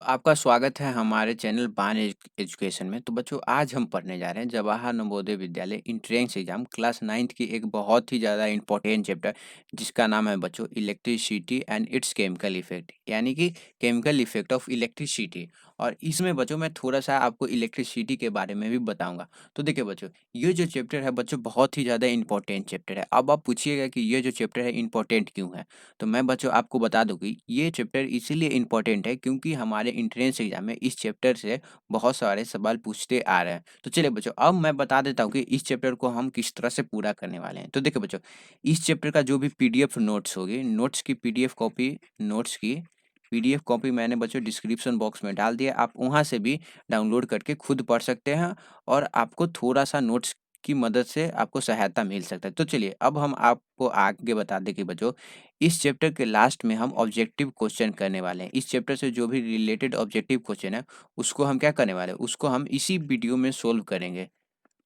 आपका स्वागत है हमारे चैनल बान एजुकेशन में। तो बच्चों आज हम पढ़ने जा रहे हैं Jawahar Navodaya Vidyalaya entrance exam class 9th की एक बहुत ही ज़्यादा इंपॉर्टेंट चैप्टर जिसका नाम है बच्चों electricity and it's chemical effect, यानी कि केमिकल इफेक्ट ऑफ इलेक्ट्रिसिटी। और इसमें बच्चों मैं थोड़ा सा आपको इलेक्ट्रिसिटी के बारे में भी बताऊंगा। तो देखिए बच्चों, ये जो चैप्टर है बच्चों बहुत ही ज़्यादा इंपॉर्टेंट चैप्टर है। अब आप पूछिएगा कि ये जो चैप्टर है इंपॉर्टेंट क्यों है। तो मैं बच्चों आपको बता दूं कि ये चैप्टर इसीलिए इम्पोर्टेंट है क्योंकि हमारे एंट्रेंस एग्जाम में इस चैप्टर से बहुत सारे सवाल पूछते आ रहे हैं। तो चलिए बच्चों, अब मैं बता देता हूँ कि इस चैप्टर को हम किस तरह से पूरा करने वाले हैं। तो देखिए बच्चों, इस चैप्टर का जो भी पीडीएफ नोट्स होगी, नोट्स की पीडीएफ कॉपी मैंने बच्चों डिस्क्रिप्शन बॉक्स में डाल दिया। आप वहाँ से भी डाउनलोड करके खुद पढ़ सकते हैं और आपको थोड़ा सा नोट्स की मदद से आपको सहायता मिल सकता है। तो चलिए अब हम आपको आगे बता दें कि बच्चों, इस चैप्टर के लास्ट में हम ऑब्जेक्टिव क्वेश्चन करने वाले हैं। इस चैप्टर से जो भी रिलेटेड ऑब्जेक्टिव क्वेश्चन है उसको हम क्या करने वाले हैं, उसको हम इसी वीडियो में सोल्व करेंगे।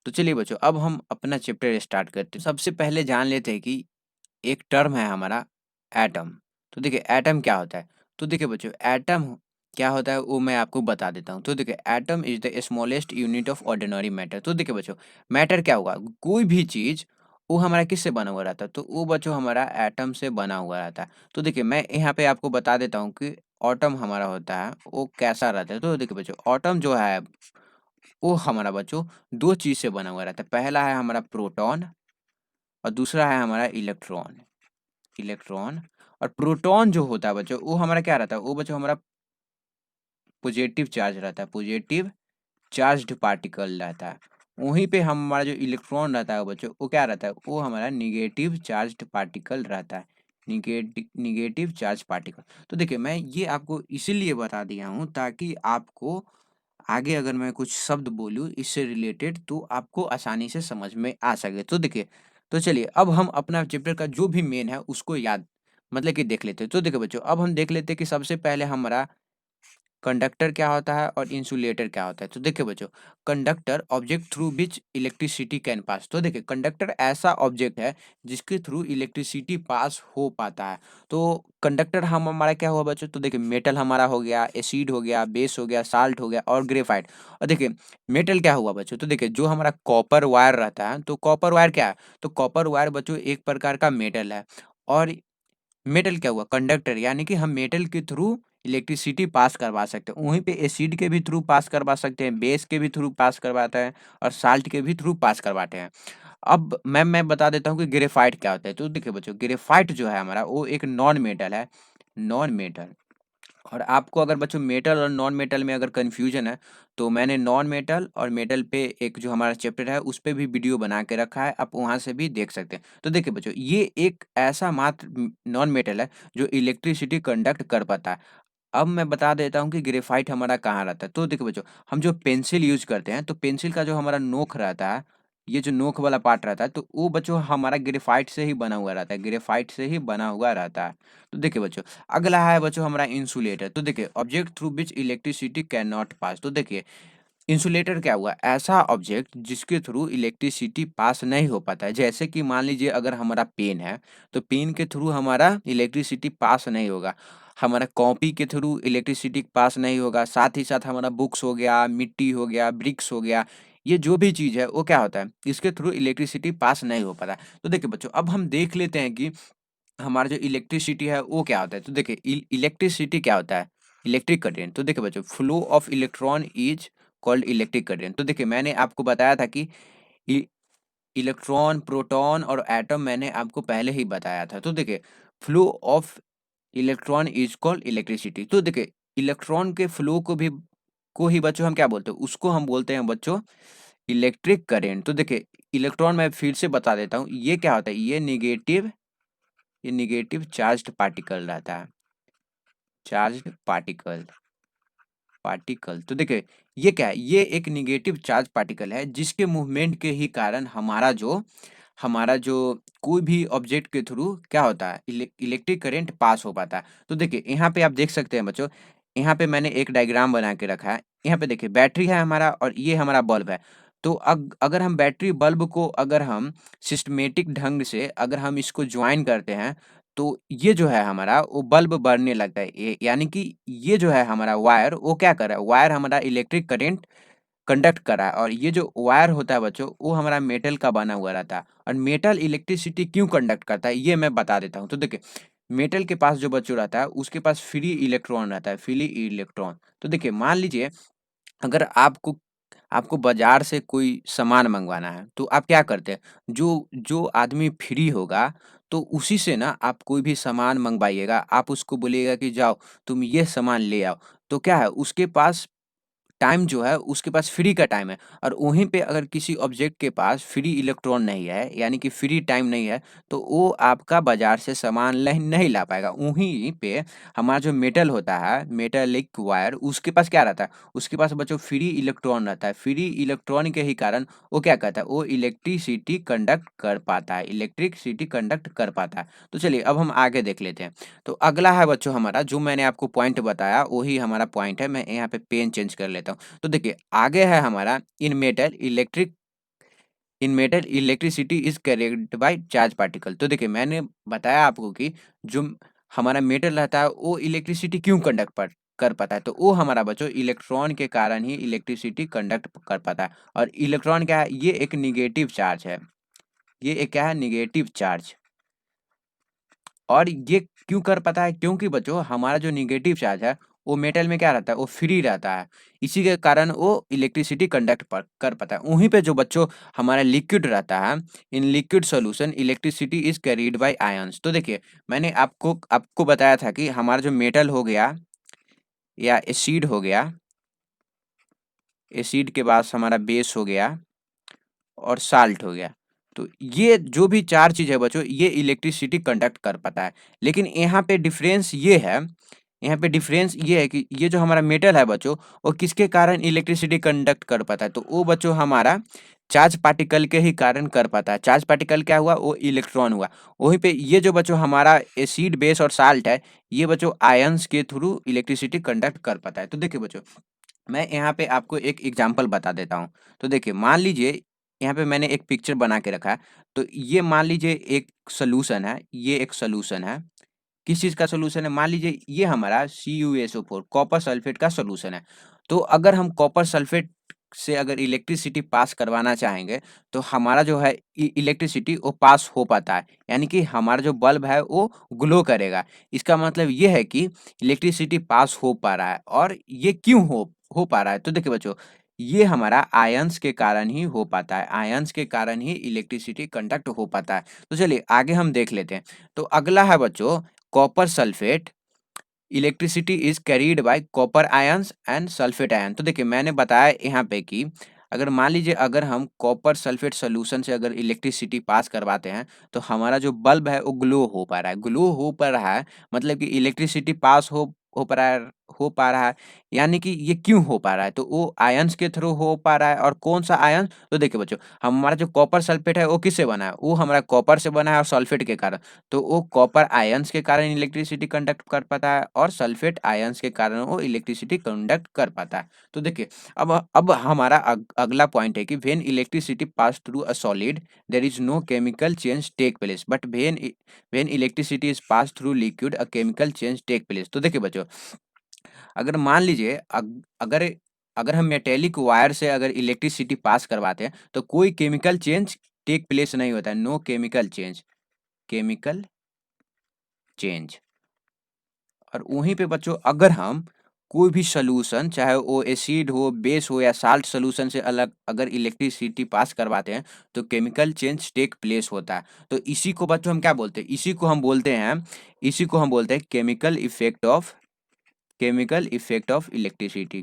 तो चलिए बच्चों, अब हम अपना चैप्टर स्टार्ट करते हैं। सबसे पहले जान लेते हैं कि एक टर्म है हमारा एटम। तो देखिए एटम क्या होता है। तो देखिए बच्चों, एटम क्या होता है वो मैं आपको बता देता हूँ। तो देखिए atom is the smallest unit of ordinary matter. तो देखिए बच्चों, मैटर क्या होगा, कोई भी चीज़ वो हमारा किससे बना हुआ रहता है। तो वो बच्चों हमारा एटम से बना हुआ रहता है। तो देखिए मैं यहाँ पे आपको बता देता हूँ कि ऑटम हमारा होता है वो कैसा रहता है। तो देखिए बच्चों, ऑटम जो है वो हमारा बच्चों दो चीज़ से बना हुआ रहता है। पहला है हमारा प्रोटॉन और दूसरा है हमारा इलेक्ट्रॉन। इलेक्ट्रॉन और प्रोटॉन जो होता है बच्चों वो हमारा क्या रहता है, वो बच्चों हमारा पॉजिटिव चार्ज रहता है, पॉजिटिव चार्ज्ड पार्टिकल रहता है। वहीं पे हमारा जो इलेक्ट्रॉन रहता है बच्चों वो क्या रहता है, वो हमारा निगेटिव चार्ज्ड पार्टिकल रहता है। Negative charge particle. तो देखिए मैं ये आपको इसीलिए बता दिया हूँ ताकि आपको आगे अगर मैं कुछ शब्द बोलूँ इससे रिलेटेड तो आपको आसानी से समझ में आ सके। तो देखिए, तो चलिए अब हम अपना चैप्टर का जो भी मेन है उसको याद मतलब कि देख लेते हैं। तो देखिए बच्चों, अब हम देख लेते हैं कि सबसे पहले हमारा कंडक्टर क्या होता है और इंसुलेटर क्या होता है। तो देखिए बच्चों, conductor object through which electricity can pass. तो देखिए कंडक्टर ऐसा ऑब्जेक्ट है जिसके थ्रू इलेक्ट्रिसिटी पास हो पाता है। तो कंडक्टर हम हमारा क्या हुआ बच्चों, तो देखिए मेटल हमारा हो गया, एसिड हो गया, बेस हो गया, साल्ट हो गया और ग्रेफाइट। और देखिए मेटल क्या हुआ बच्चों, तो देखिए जो हमारा कॉपर वायर रहता है, तो कॉपर वायर क्या है, तो कॉपर वायर बच्चों एक प्रकार का मेटल है। और मेटल क्या हुआ, कंडक्टर, यानी कि हम मेटल के थ्रू इलेक्ट्रिसिटी पास करवा सकते हैं। वहीं पे एसिड के भी थ्रू पास करवा सकते हैं, बेस के भी थ्रू पास करवाते हैं और साल्ट के भी थ्रू पास करवाते हैं। अब मैं बता देता हूँ कि ग्रेफाइट क्या होता है। तो देखिए बच्चों, ग्रेफाइट जो है हमारा वो एक नॉन मेटल है, नॉन मेटल। और आपको अगर बच्चों मेटल और नॉन मेटल में अगर कन्फ्यूजन है तो मैंने नॉन मेटल और मेटल पे एक जो हमारा चैप्टर है उस पे भी वीडियो बना के रखा है, आप वहाँ से भी देख सकते हैं। तो देखिए बच्चों, ये एक ऐसा मात्र नॉन मेटल है जो इलेक्ट्रिसिटी कंडक्ट कर पाता है। अब मैं बता देता हूँ कि ग्रेफाइट हमारा कहाँ रहता है। तो देखो बच्चों, हम जो पेंसिल यूज़ करते हैं, तो पेंसिल का जो हमारा नोक रहता है, ये जो नोक वाला पार्ट रहता है, तो वो बच्चों हमारा ग्रेफाइट से ही बना हुआ रहता है, ग्रेफाइट से ही बना हुआ रहता है। तो देखिए बच्चों, अगला है बच्चों हमारा इंसुलेटर। तो देखिए object through which electricity can not pass. तो देखिए इंसुलेटर क्या हुआ, ऐसा ऑब्जेक्ट जिसके थ्रू इलेक्ट्रिसिटी पास नहीं हो पाता है। जैसे कि मान लीजिए अगर हमारा पेन है, तो पेन के थ्रू हमारा इलेक्ट्रिसिटी पास नहीं होगा। हमारा कॉपी के थ्रू इलेक्ट्रिसिटी पास नहीं होगा। साथ ही साथ हमारा बुक्स हो गया, मिट्टी हो गया, ब्रिक्स हो गया, ये जो भी चीज़ है वो क्या होता है, इसके थ्रू इलेक्ट्रिसिटी पास नहीं हो पाता है। तो देखिए बच्चों, अब हम देख लेते हैं कि हमारा जो इलेक्ट्रिसिटी है वो क्या होता है। तो देखिए इलेक्ट्रिसिटी क्या होता है, इलेक्ट्रिक करंट। तो देखिए बच्चों, flow of electron is called electric current. तो देखिए मैंने आपको बताया था कि इ इलेक्ट्रॉन, प्रोटॉन और एटम मैंने आपको पहले ही बताया था। तो देखिए flow of electron is called electricity. तो देखिए इलेक्ट्रॉन के फ्लो को ही बच्चों हम क्या बोलते हैं, उसको हम बोलते हैं बच्चों इलेक्ट्रिक करंट। तो देखिए इलेक्ट्रॉन मैं फिर से बता देता हूँ, ये क्या होता है, ये निगेटिव चार्ज्ड पार्टिकल रहता है, चार्ज्ड पार्टिकल। तो देखिए ये क्या है, ये एक निगेटिव चार्ज पार्टिकल है जिसके मूवमेंट के ही कारण हमारा जो कोई भी ऑब्जेक्ट के थ्रू क्या होता है, इलेक्ट्रिक करंट पास हो पाता है। तो देखिए यहाँ पे आप देख सकते हैं बच्चों, यहाँ पे मैंने एक डायग्राम बना के रखा है। यहाँ पे देखिए बैटरी है हमारा और ये हमारा बल्ब है। तो अगर हम बैटरी बल्ब को अगर हम सिस्टमैटिक ढंग से अगर हम इसको जॉइन करते हैं, तो ये जो है हमारा वो बल्ब बढ़ने लगता है। यानी कि ये जो है हमारा वायर वो क्या कर रहा है, वायर हमारा इलेक्ट्रिक करंट कंडक्ट कर रहा है और ये जो वायर होता है बच्चों, वो हमारा मेटल का बना हुआ रहता है और मेटल इलेक्ट्रिसिटी क्यों कंडक्ट करता है, ये मैं बता देता हूँ। तो देखिए, मेटल के पास जो बच्चों रहता है, उसके पास फ्री इलेक्ट्रॉन रहता है, फ्री इलेक्ट्रॉन। तो देखिए, मान लीजिए अगर आपको आपको बाज़ार से कोई सामान मँगवाना है, तो आप क्या करते हैं? जो जो आदमी फ्री होगा, तो उसी से ना आप कोई भी सामान मँगवाइएगा। आप उसको बोलिएगा कि जाओ, तुम ये सामान ले आओ। तो क्या है, उसके पास टाइम जो है उसके पास फ्री का टाइम है और वहीं पे अगर किसी ऑब्जेक्ट के पास फ्री इलेक्ट्रॉन नहीं है, यानी कि फ्री टाइम नहीं है, तो वो आपका बाजार से सामान नहीं नहीं ला पाएगा। वहीं पे हमारा जो मेटल होता है, मेटालिक वायर, उसके पास क्या रहता है, उसके पास बच्चों फ्री इलेक्ट्रॉन रहता है। फ्री इलेक्ट्रॉन के ही कारण वो क्या करता है, वो इलेक्ट्रिसिटी कंडक्ट कर पाता है, इलेक्ट्रिसिटी कंडक्ट कर पाता है। तो चलिए अब हम आगे देख लेते हैं। तो अगला है बच्चों हमारा, जो मैंने आपको पॉइंट बताया वही हमारा पॉइंट है। मैं यहाँ पे पेन चेंज कर लेता हूँ। तो देखिए, आगे है हमारा इन metal electricity is carried by charge particle. तो देखिए, मैंने बताया आपको कि जो हमारा मेटल रहता है वो इलेक्ट्रिसिटी क्यों कंडक्ट कर पाता है, तो वो हमारा बच्चों इलेक्ट्रॉन के कारण ही इलेक्ट्रिसिटी कंडक्ट कर पाता है। और इलेक्ट्रॉन क्या है, ये एक निगेटिव चार्ज है, ये एक क्या है, निगेटिव चार्ज। और ये क्यों कर पाता है? क्योंकि बच्चों हमारा जो नेगेटिव चार्ज है, वो मेटल में क्या रहता है, वो फ्री रहता है। इसी के कारण वो इलेक्ट्रिसिटी कंडक्ट कर पाता है। वहीं पे जो बच्चों हमारा लिक्विड रहता है, in liquid solution electricity is carried bye ions. तो देखिए, मैंने आपको आपको बताया था कि हमारा जो मेटल हो गया या एसिड हो गया, एसिड के बाद हमारा बेस हो गया और साल्ट हो गया। तो ये जो भी 4 चीज़ है बच्चों, ये इलेक्ट्रिसिटी कंडक्ट कर पाता है। लेकिन यहाँ पे डिफरेंस ये है कि ये जो हमारा मेटल है बच्चों, वो किसके कारण इलेक्ट्रिसिटी कंडक्ट कर पाता है? तो वो बच्चों हमारा चार्ज पार्टिकल के ही कारण कर पाता है। चार्ज पार्टिकल क्या हुआ? वो इलेक्ट्रॉन हुआ। वहीं पे ये जो बच्चों हमारा एसिड, बेस और साल्ट है, ये बच्चों आयन्स के थ्रू इलेक्ट्रिसिटी कंडक्ट कर पाता है। तो देखिए बच्चों, मैं यहाँ पे आपको एक एग्जांपल बता देता हूँ। तो देखिए, मान लीजिए यहाँ पे मैंने एक पिक्चर बना के रखा है। तो ये मान लीजिए एक सॉल्यूशन है, ये एक सॉल्यूशन है। किस चीज़ का सॉल्यूशन है? मान लीजिए ये हमारा CuSO4 कॉपर सल्फेट का सॉल्यूशन है। तो अगर हम कॉपर सल्फेट से अगर इलेक्ट्रिसिटी पास करवाना चाहेंगे, तो हमारा जो है इलेक्ट्रिसिटी वो पास हो पाता है। यानी कि हमारा जो बल्ब है वो ग्लो करेगा। इसका मतलब ये है कि इलेक्ट्रिसिटी पास हो पा रहा है। और ये क्यों हो पा रहा है? तो देखिए बच्चों, ये हमारा आयन्स के कारण ही हो पाता है। आयन्स के कारण ही इलेक्ट्रिसिटी कंडक्ट हो पाता है। तो चलिए आगे हम देख लेते हैं। तो अगला है बच्चों copper sulphate electricity is carried bye copper ions and sulphate ion. तो देखिए, मैंने बताया यहाँ पे कि अगर मान लीजिए अगर हम कॉपर सल्फेट सॉल्यूशन से अगर इलेक्ट्रिसिटी पास करवाते हैं, तो हमारा जो बल्ब है वो ग्लो हो पा रहा है। ग्लो हो पा रहा है मतलब कि इलेक्ट्रिसिटी पास हो पा रहा है। यानी कि ये क्यों हो पा रहा है? तो वो आयंस के थ्रू हो पा रहा है। और कौन सा आयन? तो देखिए बच्चों, हमारा जो कॉपर सल्फेट है वो किससे बना है? वो हमारा कॉपर से बना है और सल्फेट के कारण। तो वो कॉपर आयन्स के कारण इलेक्ट्रिसिटी कंडक्ट कर पाता है और सल्फेट आयन्स के कारण वो इलेक्ट्रिसिटी कंडक्ट कर पाता है। तो देखिए, अब हमारा अगला पॉइंट है कि when electricity pass through a solid there is no chemical change take place, but when electricity is pass through liquid a chemical change take place. तो देखिए बच्चों, अगर मान लीजिए अगर अगर हम मेटेलिक वायर से अगर इलेक्ट्रिसिटी पास करवाते हैं, तो कोई केमिकल चेंज टेक प्लेस नहीं होता है। No chemical change. और वहीं पे बच्चों अगर हम कोई भी सॉल्यूशन, चाहे वो एसिड हो, बेस हो या साल्ट सॉल्यूशन से अलग अगर इलेक्ट्रिसिटी पास करवाते हैं, तो केमिकल चेंज टेक प्लेस होता है। तो इसी को बच्चों हम क्या बोलते हैं? इसी को हम बोलते हैं chemical effect of electricity,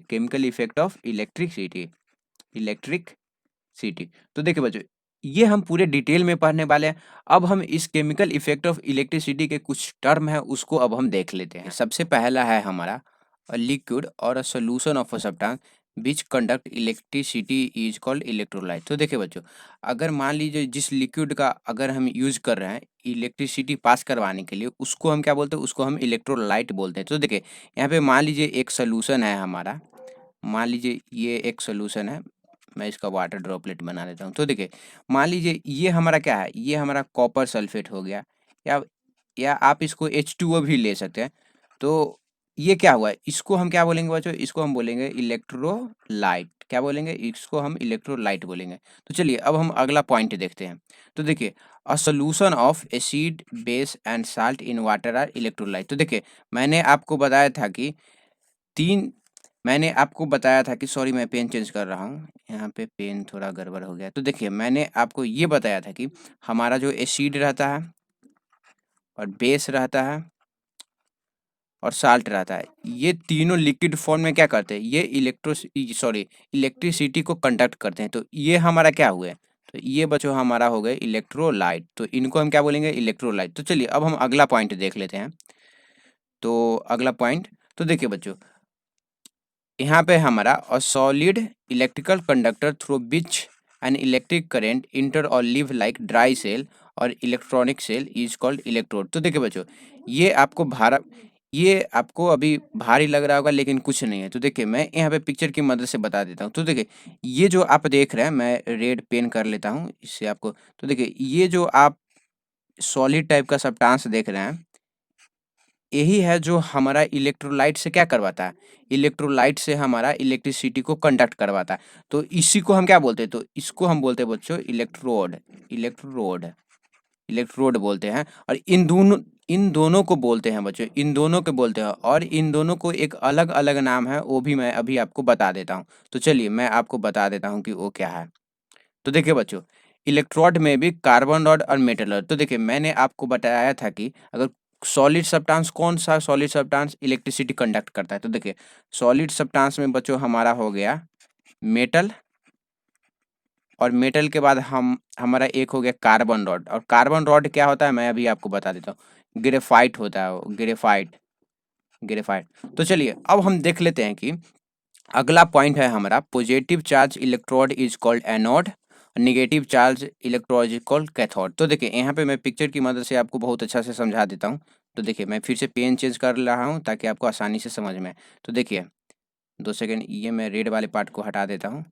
electricity. तो देखिए बच्चों, ये हम पूरे डिटेल में पढ़ने वाले हैं। अब हम इस केमिकल इफेक्ट ऑफ इलेक्ट्रिसिटी के कुछ टर्म हैं, उसको अब हम देख लेते हैं। सबसे पहला है हमारा अ लिक्विड और अ solution of a substance which conduct electricity is called electrolyte. तो देखिए बच्चों, अगर मान लीजिए जिस लिक्विड का अगर हम यूज़ कर रहे हैं इलेक्ट्रिसिटी पास करवाने के लिए, उसको हम क्या बोलते हैं? उसको हम इलेक्ट्रोलाइट बोलते हैं। तो देखिए, यहाँ पे मान लीजिए एक सॉल्यूशन है हमारा, मान लीजिए ये एक सॉल्यूशन है, मैं इसका वाटर ड्रॉपलेट बना देता हूँ। तो देखिए, मान लीजिए ये हमारा क्या है, ये हमारा कॉपर सल्फेट हो गया, या आप इसको H2O भी ले सकते हैं। तो ये क्या हुआ, इसको हम क्या बोलेंगे बच्चों, इसको हम बोलेंगे इलेक्ट्रोलाइट। क्या बोलेंगे, इसको हम इलेक्ट्रोलाइट बोलेंगे। तो चलिए अब हम अगला पॉइंट देखते हैं। तो देखिए, a solution of acid, base and salt in water are electrolyte. तो देखिए, मैंने आपको बताया था कि तीन मैंने आपको बताया था कि, सॉरी मैं पेन चेंज कर रहा हूँ, यहाँ पे पेन थोड़ा गड़बड़ हो गया। तो देखिए, मैंने आपको ये बताया था कि हमारा जो एसिड रहता है और बेस रहता है और साल्ट रहता है, ये तीनों लिक्विड फॉर्म में क्या करते हैं, ये इलेक्ट्रिसिटी को कंडक्ट करते हैं। तो ये हमारा क्या हुए, तो ये बच्चों हमारा हो गए इलेक्ट्रोलाइट। तो इनको हम क्या बोलेंगे, इलेक्ट्रोलाइट। तो चलिए अब हम अगला पॉइंट देख लेते हैं। तो अगला पॉइंट, तो देखिए बच्चों, यहाँ पे हमारा a solid electrical conductor through which an electric current enter or leave like dry cell or electronic cell is called electrode. तो देखिए बच्चों, ये आपको अभी भारी लग रहा होगा, लेकिन कुछ नहीं है। तो देखिए, मैं यहाँ पे पिक्चर की मदद से बता देता हूँ। तो देखिए, ये जो आप देख रहे हैं, मैं रेड पेन कर लेता हूँ इससे आपको। तो देखिए, ये जो आप सॉलिड टाइप का सब्सटेंस देख रहे हैं, यही है जो हमारा इलेक्ट्रोलाइट से क्या करवाता है, इलेक्ट्रोलाइट से हमारा इलेक्ट्रिसिटी को कंडक्ट करवाता है। तो इसी को हम क्या बोलते हैं, तो इसको हम बोलते हैं बच्चों इलेक्ट्रोड। इलेक्ट्रोड इलेक्ट्रोड बोलते हैं। और इन दोनों को बोलते हैं बच्चों, इन दोनों को बोलते हैं, और इन दोनों को एक अलग अलग नाम है, वो भी मैं अभी आपको बता देता हूँ। तो चलिए मैं आपको बता देता हूँ कि वो क्या है। तो देखिए बच्चों, इलेक्ट्रोड में भी कार्बन रॉड और मेटल रॉड। तो देखिए, मैंने आपको बताया था कि अगर सॉलिड सब्सटेंस, कौन सा सॉलिड सब्सटेंस इलेक्ट्रिसिटी कंडक्ट करता है। तो देखिए, सॉलिड सब्सटेंस में बच्चों हमारा हो गया मेटल, और मेटल के बाद हम हमारा एक हो गया कार्बन रॉड। और कार्बन रॉड क्या होता है, मैं अभी आपको बता देता हूँ, ग्रेफाइट होता है वो, ग्रेफाइट। ग्रेफाइट। तो चलिए अब हम देख लेते हैं कि अगला पॉइंट है हमारा, positive charge electrode is called anode, negative charge electrode is called cathode. तो देखिए, यहाँ पे मैं पिक्चर की मदद से आपको बहुत अच्छा से समझा देता हूँ। तो देखिए, मैं फिर से पेन चेंज कर रहा हूँ ताकि आपको आसानी से समझ में आए। तो देखिए, 2 सेकेंड, ये मैं रेड वाले पार्ट को हटा देता हूँ।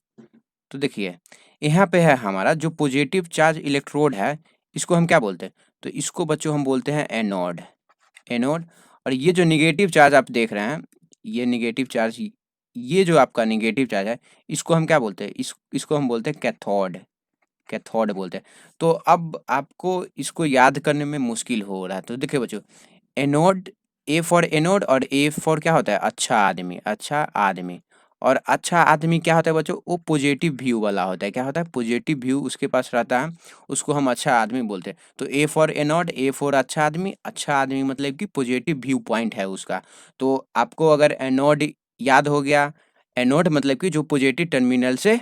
तो देखिए, यहाँ पे है हमारा जो पॉजिटिव चार्ज इलेक्ट्रोड है, इसको हम क्या बोलते हैं, तो इसको बच्चों हम बोलते हैं एनोड। एनोड। और ये जो निगेटिव चार्ज आप देख रहे हैं, ये निगेटिव चार्ज, ये जो आपका निगेटिव चार्ज है, इसको हम क्या बोलते हैं, इसको हम बोलते हैं कैथोड। कैथोड बोलते हैं। तो अब आपको इसको याद करने में मुश्किल हो रहा है। तो देखिए बच्चों, एनोड, ए फॉर एनोड, और ए फॉर क्या होता है, अच्छा आदमी। अच्छा आदमी। और अच्छा आदमी क्या होता है बच्चों, वो पॉजिटिव व्यू वाला होता है। क्या होता है, पॉजिटिव व्यू उसके पास रहता है, उसको हम अच्छा आदमी बोलते हैं। तो A for anode, A for अच्छा आदमी। अच्छा आदमी मतलब कि पॉजिटिव व्यू पॉइंट है उसका। तो आपको अगर एनोड याद हो गया, एनोड मतलब कि जो पॉजिटिव टर्मिनल से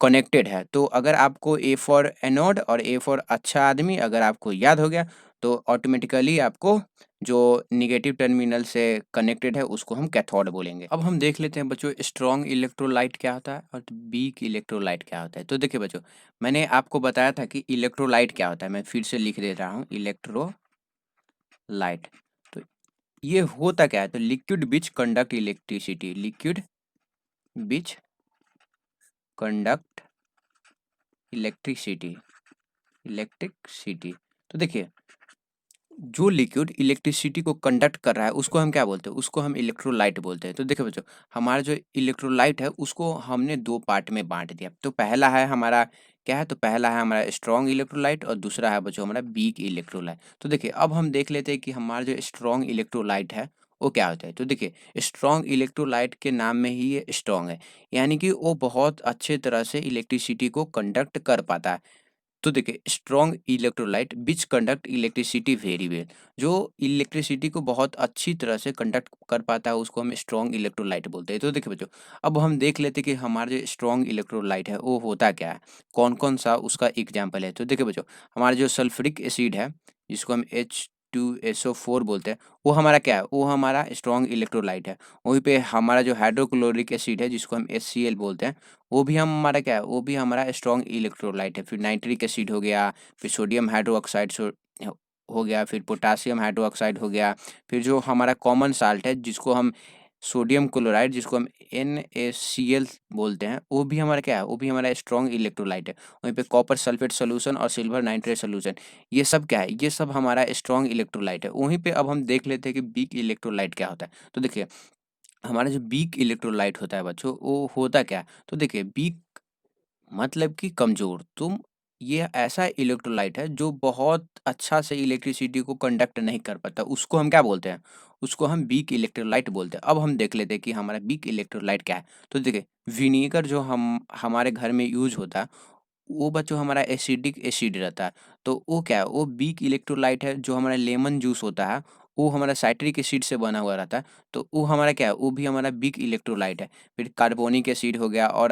कनेक्टेड है। तो अगर आपको ए फॉर एनोड और ए फॉर अच्छा आदमी अगर आपको याद हो गया, तो ऑटोमेटिकली आपको जो नेगेटिव टर्मिनल से कनेक्टेड है उसको हम कैथोड बोलेंगे। अब हम देख लेते हैं बच्चों, स्ट्रॉन्ग इलेक्ट्रोलाइट क्या होता है और वीक इलेक्ट्रोलाइट क्या होता है। तो देखिए बच्चों, मैंने आपको बताया था कि इलेक्ट्रोलाइट क्या होता है, मैं फिर से लिख दे रहा हूँ, इलेक्ट्रोलाइट। तो ये होता क्या है, तो लिक्विड विच कंडक्ट इलेक्ट्रिसिटी, लिक्विड विच कंडक्ट इलेक्ट्रिसिटी। इलेक्ट्रिसिटी। तो देखिए, जो लिक्विड इलेक्ट्रिसिटी को कंडक्ट कर रहा है उसको हम क्या बोलते हैं, उसको हम इलेक्ट्रोलाइट बोलते हैं। तो देखो बच्चों, हमारा जो इलेक्ट्रोलाइट है उसको हमने दो पार्ट में बांट दिया। तो पहला है हमारा क्या है, तो पहला है हमारा स्ट्रॉन्ग इलेक्ट्रोलाइट, और दूसरा है बच्चों हमारा वीक इलेक्ट्रोलाइट। तो देखिए, अब हम देख लेते हैं कि हमारा जो स्ट्रॉन्ग इलेक्ट्रोलाइट है वो क्या होता है। तो देखिए, स्ट्रॉन्ग इलेक्ट्रोलाइट के नाम में ही ये स्ट्रॉन्ग है, यानी कि वो बहुत अच्छे तरह से इलेक्ट्रिसिटी को कंडक्ट कर पाता है। तो देखिए, स्ट्रॉन्ग इलेक्ट्रोलाइट विच कंडक्ट इलेक्ट्रिसिटी वेरी वेल, जो इलेक्ट्रिसिटी को बहुत अच्छी तरह से कंडक्ट कर पाता है उसको हम स्ट्रॉन्ग इलेक्ट्रोलाइट बोलते हैं। तो देखिए बच्चों, अब हम देख लेते हैं कि हमारा जो स्ट्रॉन्ग इलेक्ट्रोलाइट है वो होता क्या है, कौन कौन सा उसका एग्जाम्पल है। तो देखिए बच्चों, हमारा जो सल्फ्यूरिक एसिड है, जिसको हम H2SO4 बोलते हैं, वो हमारा क्या है, वो हमारा स्ट्रॉन्ग इलेक्ट्रोलाइट है। वहीं पे हमारा जो हाइड्रोक्लोरिक एसिड है, जिसको हम HCl बोलते हैं, वो भी हम हमारा क्या है, वो भी हमारा स्ट्रॉन्ग इलेक्ट्रोलाइट है। फिर नाइट्रिक एसिड हो गया, फिर सोडियम हाइड्रोक्साइड हो गया, फिर पोटासियम हाइड्रोक्साइड हो गया, फिर जो हमारा कॉमन साल्ट है जिसको हम सोडियम क्लोराइड जिसको हम NaCl बोलते हैं, वो भी हमारा क्या है, वो भी हमारा स्ट्रॉन्ग इलेक्ट्रोलाइट है। वहीं पे कॉपर सल्फेट सॉल्यूशन और सिल्वर नाइट्रेट सॉल्यूशन, ये सब क्या है, ये सब हमारा स्ट्रॉन्ग इलेक्ट्रोलाइट है। वहीं पे अब हम देख लेते हैं कि वीक इलेक्ट्रोलाइट क्या होता है। तो देखिए, हमारा जो वीक इलेक्ट्रोलाइट होता है बच्चों, वो होता क्या है? तो देखिए, वीक मतलब कि कमज़ोर। तुम ये ऐसा इलेक्ट्रोलाइट है जो बहुत अच्छा से इलेक्ट्रिसिटी को कंडक्ट नहीं कर पाता, उसको हम क्या बोलते हैं? उसको हम वीक इलेक्ट्रोलाइट बोलते हैं। अब हम देख लेते हैं कि हमारा वीक इलेक्ट्रोलाइट क्या है। तो देखिए, विनेगर जो हम हमारे घर में यूज़ होता है, वो बच्चों हमारा एसिडिक एसिड रहता है। तो वो क्या है, वो वीक इलेक्ट्रोलाइट है। जो हमारा लेमन जूस होता है, वो हमारा साइट्रिक एसिड से बना हुआ रहता है। तो वो हमारा क्या है, वो भी हमारा वीक इलेक्ट्रोलाइट है। फिर कार्बोनिक एसिड हो गया, और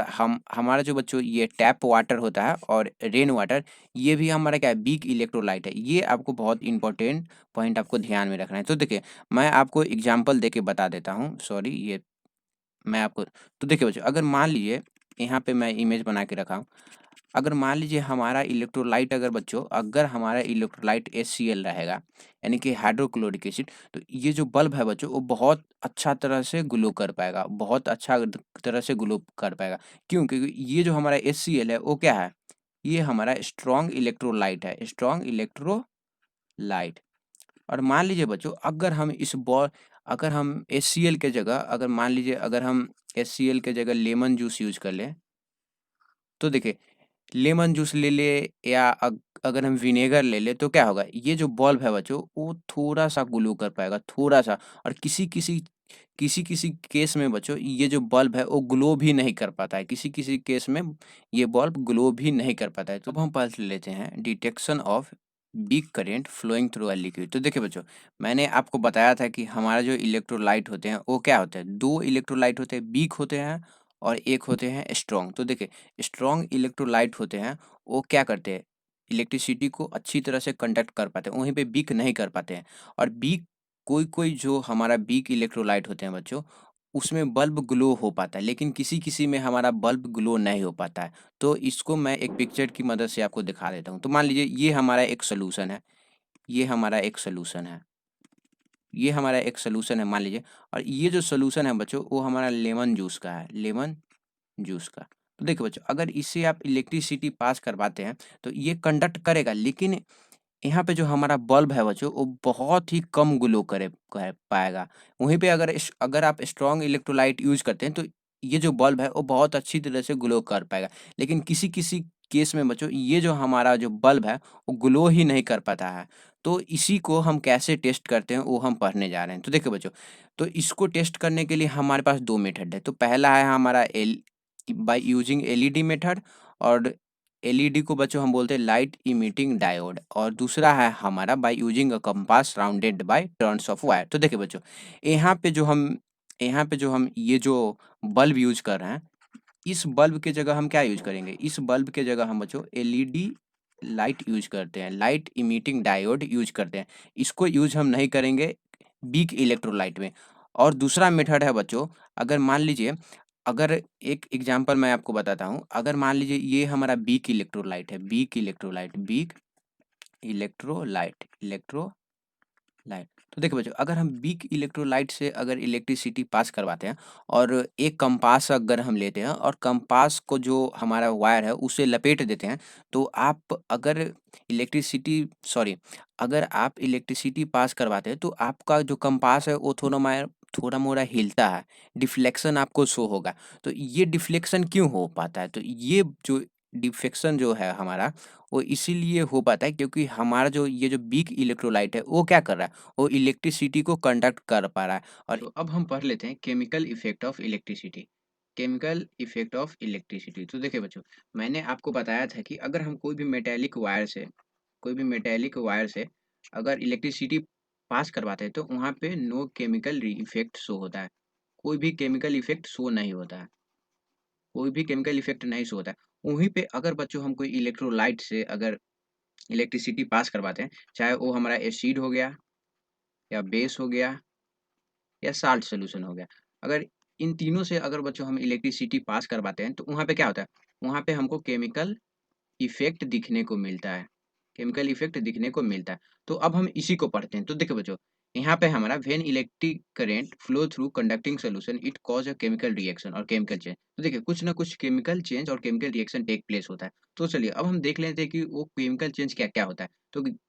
हमारा जो बच्चों ये टैप वाटर होता है और रेन वाटर, ये भी हमारा क्या है, वीक इलेक्ट्रोलाइट है। ये आपको बहुत इंपॉर्टेंट पॉइंट आपको ध्यान में रखना है। तो देखिए, मैं आपको एग्जांपल देके बता देता हूँ। सॉरी, ये मैं आपको, तो देखिए बच्चों, अगर मान लीजिए यहाँ पे मैं इमेज बना के रखा हूँ। अगर मान लीजिए हमारा इलेक्ट्रोलाइट, अगर हमारा इलेक्ट्रोलाइट HCl रहेगा, यानी कि हाइड्रोक्लोरिक एसिड, तो ये जो बल्ब है बच्चों, वो बहुत अच्छा तरह से ग्लो कर पाएगा, बहुत अच्छा तरह से ग्लो कर पाएगा। क्यों? क्योंकि ये जो हमारा HCl है, वो क्या है, ये हमारा स्ट्रॉन्ग इलेक्ट्रोलाइट है, स्ट्रॉन्ग इलेक्ट्रोलाइट। और मान लीजिए बच्चों, अगर हम HCl के जगह, अगर मान लीजिए अगर हम HCl के जगह लेमन जूस यूज कर लें, तो देखिए, लेमन जूस ले ले या अगर हम विनेगर ले ले, तो क्या होगा, ये जो बल्ब है बच्चों, वो थोड़ा सा ग्लो कर पाएगा, थोड़ा सा। और किसी किसी केस में बच्चों, ये जो बल्ब है वो ग्लो भी नहीं कर पाता है, किसी किसी केस में ये बल्ब ग्लो भी नहीं कर पाता है। तो अब हम पढ़ लेते हैं detection of weak current flowing through a liquid. तो देखिए बच्चों, मैंने आपको बताया था कि हमारा जो इलेक्ट्रोलाइट होते हैं, वो क्या होते हैं, दो इलेक्ट्रोलाइट होते हैं, वीक होते हैं और एक होते हैं स्ट्रॉन्ग। तो देखिए, स्ट्रॉन्ग इलेक्ट्रोलाइट होते हैं, वो क्या करते हैं, इलेक्ट्रिसिटी को अच्छी तरह से कंडक्ट कर पाते हैं, वहीं पे वीक नहीं कर पाते हैं। और वीक, कोई कोई जो हमारा वीक इलेक्ट्रोलाइट होते हैं बच्चों, उसमें बल्ब ग्लो हो पाता है, लेकिन किसी किसी में हमारा बल्ब ग्लो नहीं हो पाता है। तो इसको मैं एक पिक्चर की मदद से आपको दिखा देता हूँ। तो मान लीजिए ये हमारा एक सोल्यूशन है, ये हमारा एक सोल्यूशन है, ये हमारा एक सोल्यूशन है मान लीजिए। और ये जो सोल्यूशन है बच्चों, वो हमारा लेमन जूस का है, लेमन जूस का। तो देखो बच्चों, अगर इससे आप इलेक्ट्रिसिटी पास करवाते हैं, तो ये कंडक्ट करेगा, लेकिन यहाँ पे जो हमारा बल्ब है बच्चों, वो बहुत ही कम ग्लो करे कर पाएगा। वहीं पे अगर आप स्ट्रॉन्ग इलेक्ट्रोलाइट यूज़ करते हैं, तो ये जो बल्ब है वो बहुत अच्छी तरह से ग्लो कर पाएगा। लेकिन किसी-किसी केस में बच्चों, ये जो हमारा जो बल्ब है, वो ग्लो ही नहीं कर पाता है। तो इसी को हम कैसे टेस्ट करते हैं, वो हम पढ़ने जा रहे हैं। तो देखिए बच्चों, तो इसको टेस्ट करने के लिए हमारे पास 2 मेथड है। तो पहला है हमारा L by using LED method, और एलईडी को बच्चों हम बोलते हैं लाइट इमिटिंग डायोड। और दूसरा है हमारा by using a compass rounded by turns of wire. तो देखिए बच्चों, यहाँ पे जो हम ये जो बल्ब यूज कर रहे हैं, इस बल्ब के जगह हम क्या यूज करेंगे, इस बल्ब के जगह हम बच्चों एलईडी लाइट यूज करते हैं, लाइट इमिटिंग डायोड यूज करते हैं। इसको यूज हम नहीं करेंगे वीक इलेक्ट्रोलाइट में। और दूसरा मेथड है बच्चों, अगर मान लीजिए, अगर एक एग्जांपल मैं आपको बताता हूँ, अगर मान लीजिए ये हमारा वीक इलेक्ट्रोलाइट है, वीक इलेक्ट्रोलाइट। तो देखिए बच्चों, अगर हम वीक इलेक्ट्रोलाइट से अगर इलेक्ट्रिसिटी पास करवाते हैं, और एक कंपास अगर हम लेते हैं और कंपास को जो हमारा वायर है उसे लपेट देते हैं, तो आप अगर अगर आप इलेक्ट्रिसिटी पास करवाते हैं, तो आपका जो कंपास है वो थोड़ा मोड़ा हिलता है, डिफ्लेक्शन आपको शो होगा। तो ये डिफ्लेक्शन क्यों हो पाता है, तो ये जो डिफ्लेक्शन जो है हमारा, वो इसीलिए हो पाता है क्योंकि हमारा जो ये जो वीक इलेक्ट्रोलाइट है, वो क्या कर रहा है, वो इलेक्ट्रिसिटी को कंडक्ट कर पा रहा है। और तो अब हम पढ़ लेते हैं chemical effect of electricity. Chemical effect of electricity, तो देखिए बच्चों, मैंने आपको बताया था कि अगर हम कोई भी मेटेलिक वायर से अगर इलेक्ट्रिसिटी पास करवाते हैं, तो वहाँ पे नो केमिकल इफेक्ट शो होता है, कोई भी केमिकल इफेक्ट शो नहीं होता है, कोई भी केमिकल इफेक्ट नहीं शो होता है। वहीं पे अगर बच्चों हम कोई इलेक्ट्रोलाइट से अगर इलेक्ट्रिसिटी पास करवाते हैं, चाहे वो हमारा एसिड हो गया या बेस हो गया या साल्ट सॉल्यूशन हो गया। अगर इन तीनों से अगर बच्चों हम इलेक्ट्रिसिटी पास करवाते हैं, तो वहाँ पे क्या होता है, वहाँ पे हमको केमिकल इफेक्ट दिखने को मिलता है, केमिकल इफेक्ट दिखने को मिलता है। तो अब हम इसी को पढ़ते हैं। तो देखिए बच्चों, यहाँ पे हमारा when electric current flow through conducting solution it cause a chemical reaction और केमिकल चेंज। तो देखिए कुछ ना कुछ केमिकल चेंज और केमिकल रिएक्शन टेक प्लेस होता है। तो चलिए अब हम देख लेते हैं कि वो केमिकल चेंज क्या-क्या होता है।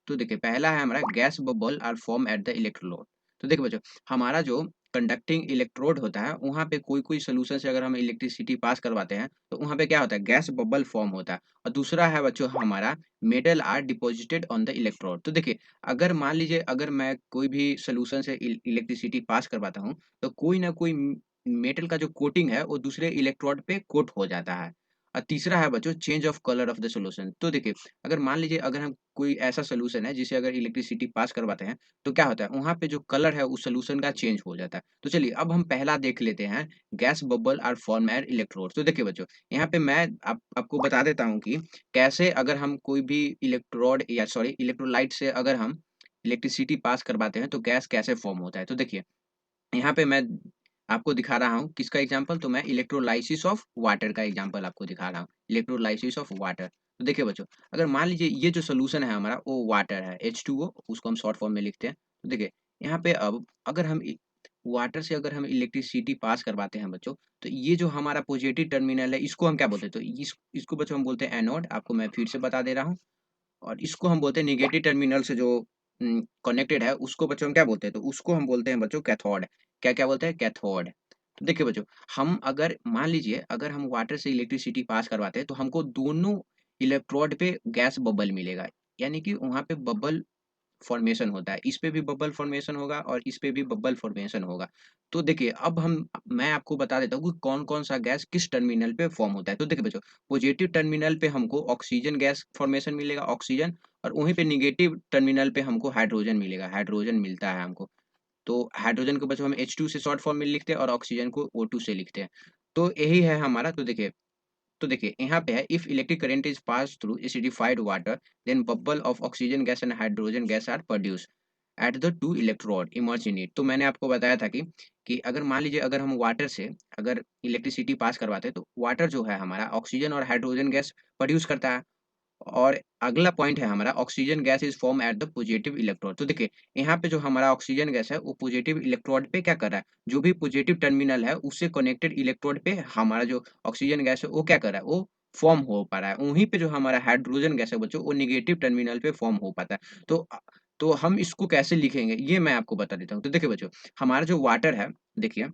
तो देखिए पहला है हमारा gas bubble are form at the electrode. तो देखिए बच्चों हमारा जो कंडक्टिंग इलेक्ट्रोड होता है वहाँ पे कोई-कोई सॉल्यूशन से अगर हम इलेक्ट्रिसिटी पास करवाते हैं तो वहाँ पे क्या होता है गैस बबल फॉर्म होता है। और दूसरा है बच्चों हमारा metal are deposited on the electrode. तो देखिए अगर मान लीजिए अगर मैं कोई भी सॉल्यूशन से इलेक्ट्रिसिटी पास करवाता हूँ, तो कोई ना कोई मेटल का जो कोटिंग है, वो दूसरे इलेक्ट्रोड पे कोट हो जाता है। और तीसरा है बच्चों change of colour of the solution. तो देखिए, अगर मान लीजिए अगर हम कोई ऐसा सॉल्यूशन है जिसे अगर इलेक्ट्रिसिटी पास करवाते हैं, तो क्या होता है वहाँ पे जो कलर है उस सॉल्यूशन का चेंज हो जाता है। तो चलिए अब हम पहला देख लेते हैं gas bubble are form at electrode. तो देखिए बच्चों, यहाँ पे मैं आपको बता देता हूँ कि कैसे अगर हम कोई भी इलेक्ट्रोड या सॉरी इलेक्ट्रोलाइट से अगर हम इलेक्ट्रिसिटी पास करवाते हैं तो गैस कैसे फॉर्म होता है। तो देखिए यहाँ पे मैं आपको दिखा रहा हूँ किसका एग्जांपल, तो मैं इलेक्ट्रोलाइसिस ऑफ वाटर का एग्जांपल आपको दिखा रहा हूँ। Electrolysis of water. तो देखिए बच्चों अगर मान लीजिए ये जो सॉल्यूशन है हमारा वो वाटर है H2O, उसको हम शॉर्ट फॉर्म में लिखते हैं। तो देखिए यहाँ पे अब अगर हम वाटर से अगर हम इलेक्ट्रिसिटी पास करवाते हैं बच्चों, तो ये जो हमारा पॉजिटिव टर्मिनल है इसको हम क्या बोलते हैं, तो इसको बच्चों हम बोलते हैं एनोड। आपको मैं फिर से बता दे रहा हूँ। और इसको हम बोलते हैं नेगेटिव टर्मिनल से जो कनेक्टेड है उसको बच्चों हम क्या बोलते हैं, तो उसको हम बोलते हैं बच्चों कैथोड। क्या-क्या बोलते हैं? कैथोड। तो देखिए बच्चों, हम अगर मान लीजिए अगर हम वाटर से इलेक्ट्रिसिटी पास करवाते हैं तो हमको दोनों इलेक्ट्रोड पे गैस बबल मिलेगा। यानी कि वहाँ पे बबल फॉर्मेशन होता है। इस पे भी बबल फॉर्मेशन होगा और इस पे भी बबल फॉर्मेशन होगा। तो देखिए अब मैं आपको बता देता हूँ कि कौन-कौन सा गैस किस टर्मिनल पे फॉर्म होता है। तो देखिए बच्चों, पॉजिटिव टर्मिनल पे हमको ऑक्सीजन गैस फॉर्मेशन मिलेगा, ऑक्सीजन। और वहीं पे नेगेटिव टर्मिनल पे हमको हाइड्रोजन मिलेगा, हाइड्रोजन मिलता है हमको। तो हाइड्रोजन को बच्चों हम H2 से शॉर्ट फॉर्म में लिखते हैं और ऑक्सीजन को O2 से लिखते हैं। तो यही है हमारा। तो देखिए यहाँ पे है if electric current is pass through acidified water then bubble of oxygen gas and hydrogen gas are produce at the two electrode emerge in it. तो मैंने आपको बताया था कि अगर मान लीजिए अगर हम वाटर से अगर इलेक्ट्रिसिटी पास करवाते हैं तो वाटर जो है हमारा ऑक्सीजन और हाइड्रोजन गैस प्रोड्यूस करता है। और अगला पॉइंट है हमारा oxygen gas is form at the positive electrode. तो देखिए यहाँ पे जो हमारा ऑक्सीजन गैस है वो पॉजिटिव इलेक्ट्रोड पे क्या कर रहा है, जो भी पॉजिटिव टर्मिनल है उससे कनेक्टेड इलेक्ट्रोड पे हमारा जो ऑक्सीजन गैस है वो क्या कर रहा है, वो फॉर्म हो पा रहा है। वहीं पे जो हमारा हाइड्रोजन गैस है बच्चों वो निगेटिव टर्मिनल पे फॉर्म हो पाता है। तो हम इसको कैसे लिखेंगे ये मैं आपको बता देता हूँ। तो देखिए बच्चों, हमारा जो वाटर है, देखिए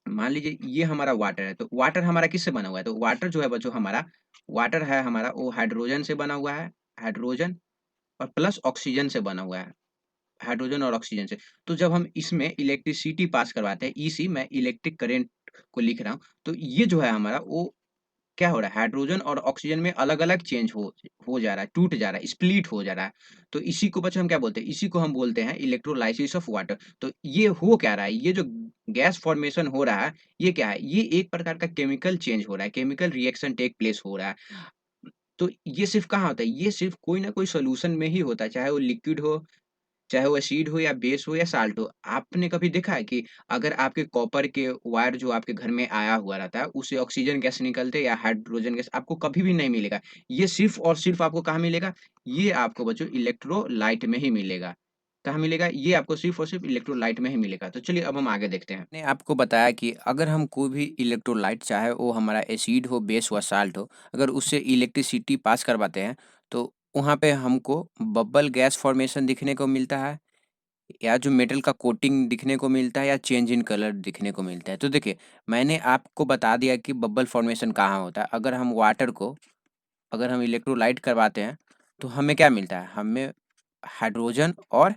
मान लीजिए ये हमारा वाटर है, तो वाटर हमारा किससे बना हुआ है? तो वाटर जो है बच्चों हमारा, वाटर है हमारा वो हाइड्रोजन से बना हुआ है, हाइड्रोजन और प्लस ऑक्सीजन से बना हुआ है, हाइड्रोजन और ऑक्सीजन से। तो जब हम इसमें इलेक्ट्रिसिटी पास करवाते हैं, ईसी मैं इलेक्ट्रिक करंट को लिख रहा हूँ, तो ये जो है हमारा वो क्या हो रहा है, हाइड्रोजन और ऑक्सीजन में अलग-अलग चेंज हो जा रहा है, टूट जा रहा है, स्प्लिट हो जा रहा है। तो इसी को बच्चों हम क्या बोलते हैं? इसी को हम बोलते हैं इलेक्ट्रोलाइसिस ऑफ वाटर। तो ये हो क्या रहा है? ये जो गैस फॉर्मेशन हो रहा है, ये क्या है? ये एक प्रकार का केमिकल चेंज हो रहा है, केमिकल रिएक्शन टेक प्लेस हो रहा है। तो ये सिर्फ़ कहाँ होता है? ये सिर्फ़ कोई ना कोई सॉल्यूशन में ही होता है, चाहे वो लिक्विड हो, चाहे वो एसिड हो या बेस हो या साल्ट हो। आपने कभी देखा है कि अगर आपके कॉपर के वायर जो आपके घर में आया हुआ रहता है, उससे ऑक्सीजन गैस निकलते या हाइड्रोजन गैस आपको कभी भी नहीं मिलेगा। ये सिर्फ़ और सिर्फ़ आपको कहाँ मिलेगा? ये आपको बच्चों इलेक्ट्रोलाइट में ही मिलेगा। कहाँ मिलेगा? ये आपको सिर्फ़ और सिर्फ़ इलेक्ट्रोलाइट में ही मिलेगा। तो चलिए अब हम आगे देखते हैं। मैंने आपको बताया कि अगर हम कोई भी इलेक्ट्रोलाइट चाहे वो हमारा एसिड हो, बेस हो, साल्ट हो, अगर उससे इलेक्ट्रिसिटी पास करवाते हैं, तो वहाँ पे हमको बबल गैस फ़ॉर्मेशन दिखने को मिलता है। या जो मेटल का कोटिंग दिखने को मिलता है या चेंज इन कलर दिखने को मिलता है। तो देखिए, मैंने आपको बता दिया कि बबल फॉर्मेशन कहाँ होता है। अगर हम इलेक्ट्रोलाइट करवाते हैं, तो हमें क्या मिलता है? हमें हाइड्रोजन और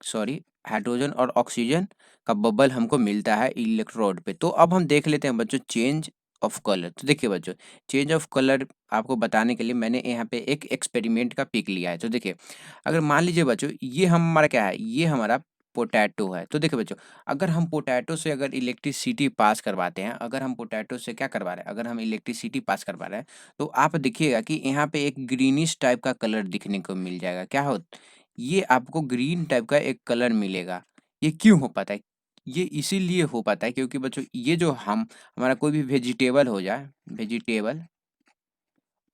सॉरी हाइड्रोजन और ऑक्सीजन का बबल हमको मिलता है इलेक्ट्रोड पे। तो अब हम देख लेते हैं बच्चों चेंज ऑफ कलर। तो देखिए बच्चों, चेंज ऑफ कलर आपको बताने के लिए मैंने यहाँ पे एक एक्सपेरिमेंट का पिक लिया है। तो देखिए, अगर मान लीजिए बच्चों ये हमारा क्या है, ये हमारा पोटैटो है। तो देखिए बच्चों, अगर हम पोटैटो से अगर इलेक्ट्रिसिटी पास करवाते हैं, अगर हम पोटैटो से क्या करवा रहे हैं, अगर हम इलेक्ट्रिसिटी पास करवा रहे हैं, तो आप देखिएगा कि यहाँ पे एक ग्रीनिश टाइप का कलर दिखने को मिल जाएगा। ये आपको ग्रीन टाइप का एक कलर मिलेगा। ये क्यों हो पाता है? ये इसीलिए हो पाता है क्योंकि बच्चों ये जो हम हमारा कोई भी वेजिटेबल हो जाए, वेजिटेबल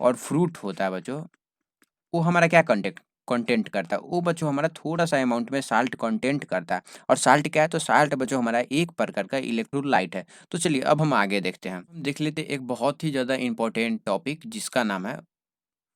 और फ्रूट होता है बच्चों, वो हमारा क्या कंटेंट करता है, वो बच्चों हमारा थोड़ा-सा अमाउंट में साल्ट कंटेंट करता है। और साल्ट क्या है? तो साल्ट बच्चों हमारा एक प्रकार का इलेक्ट्रोलाइट है। तो चलिए अब हम आगे देखते हैं। हम देख लेते हैं एक बहुत ही ज़्यादा इम्पोर्टेंट टॉपिक जिसका नाम है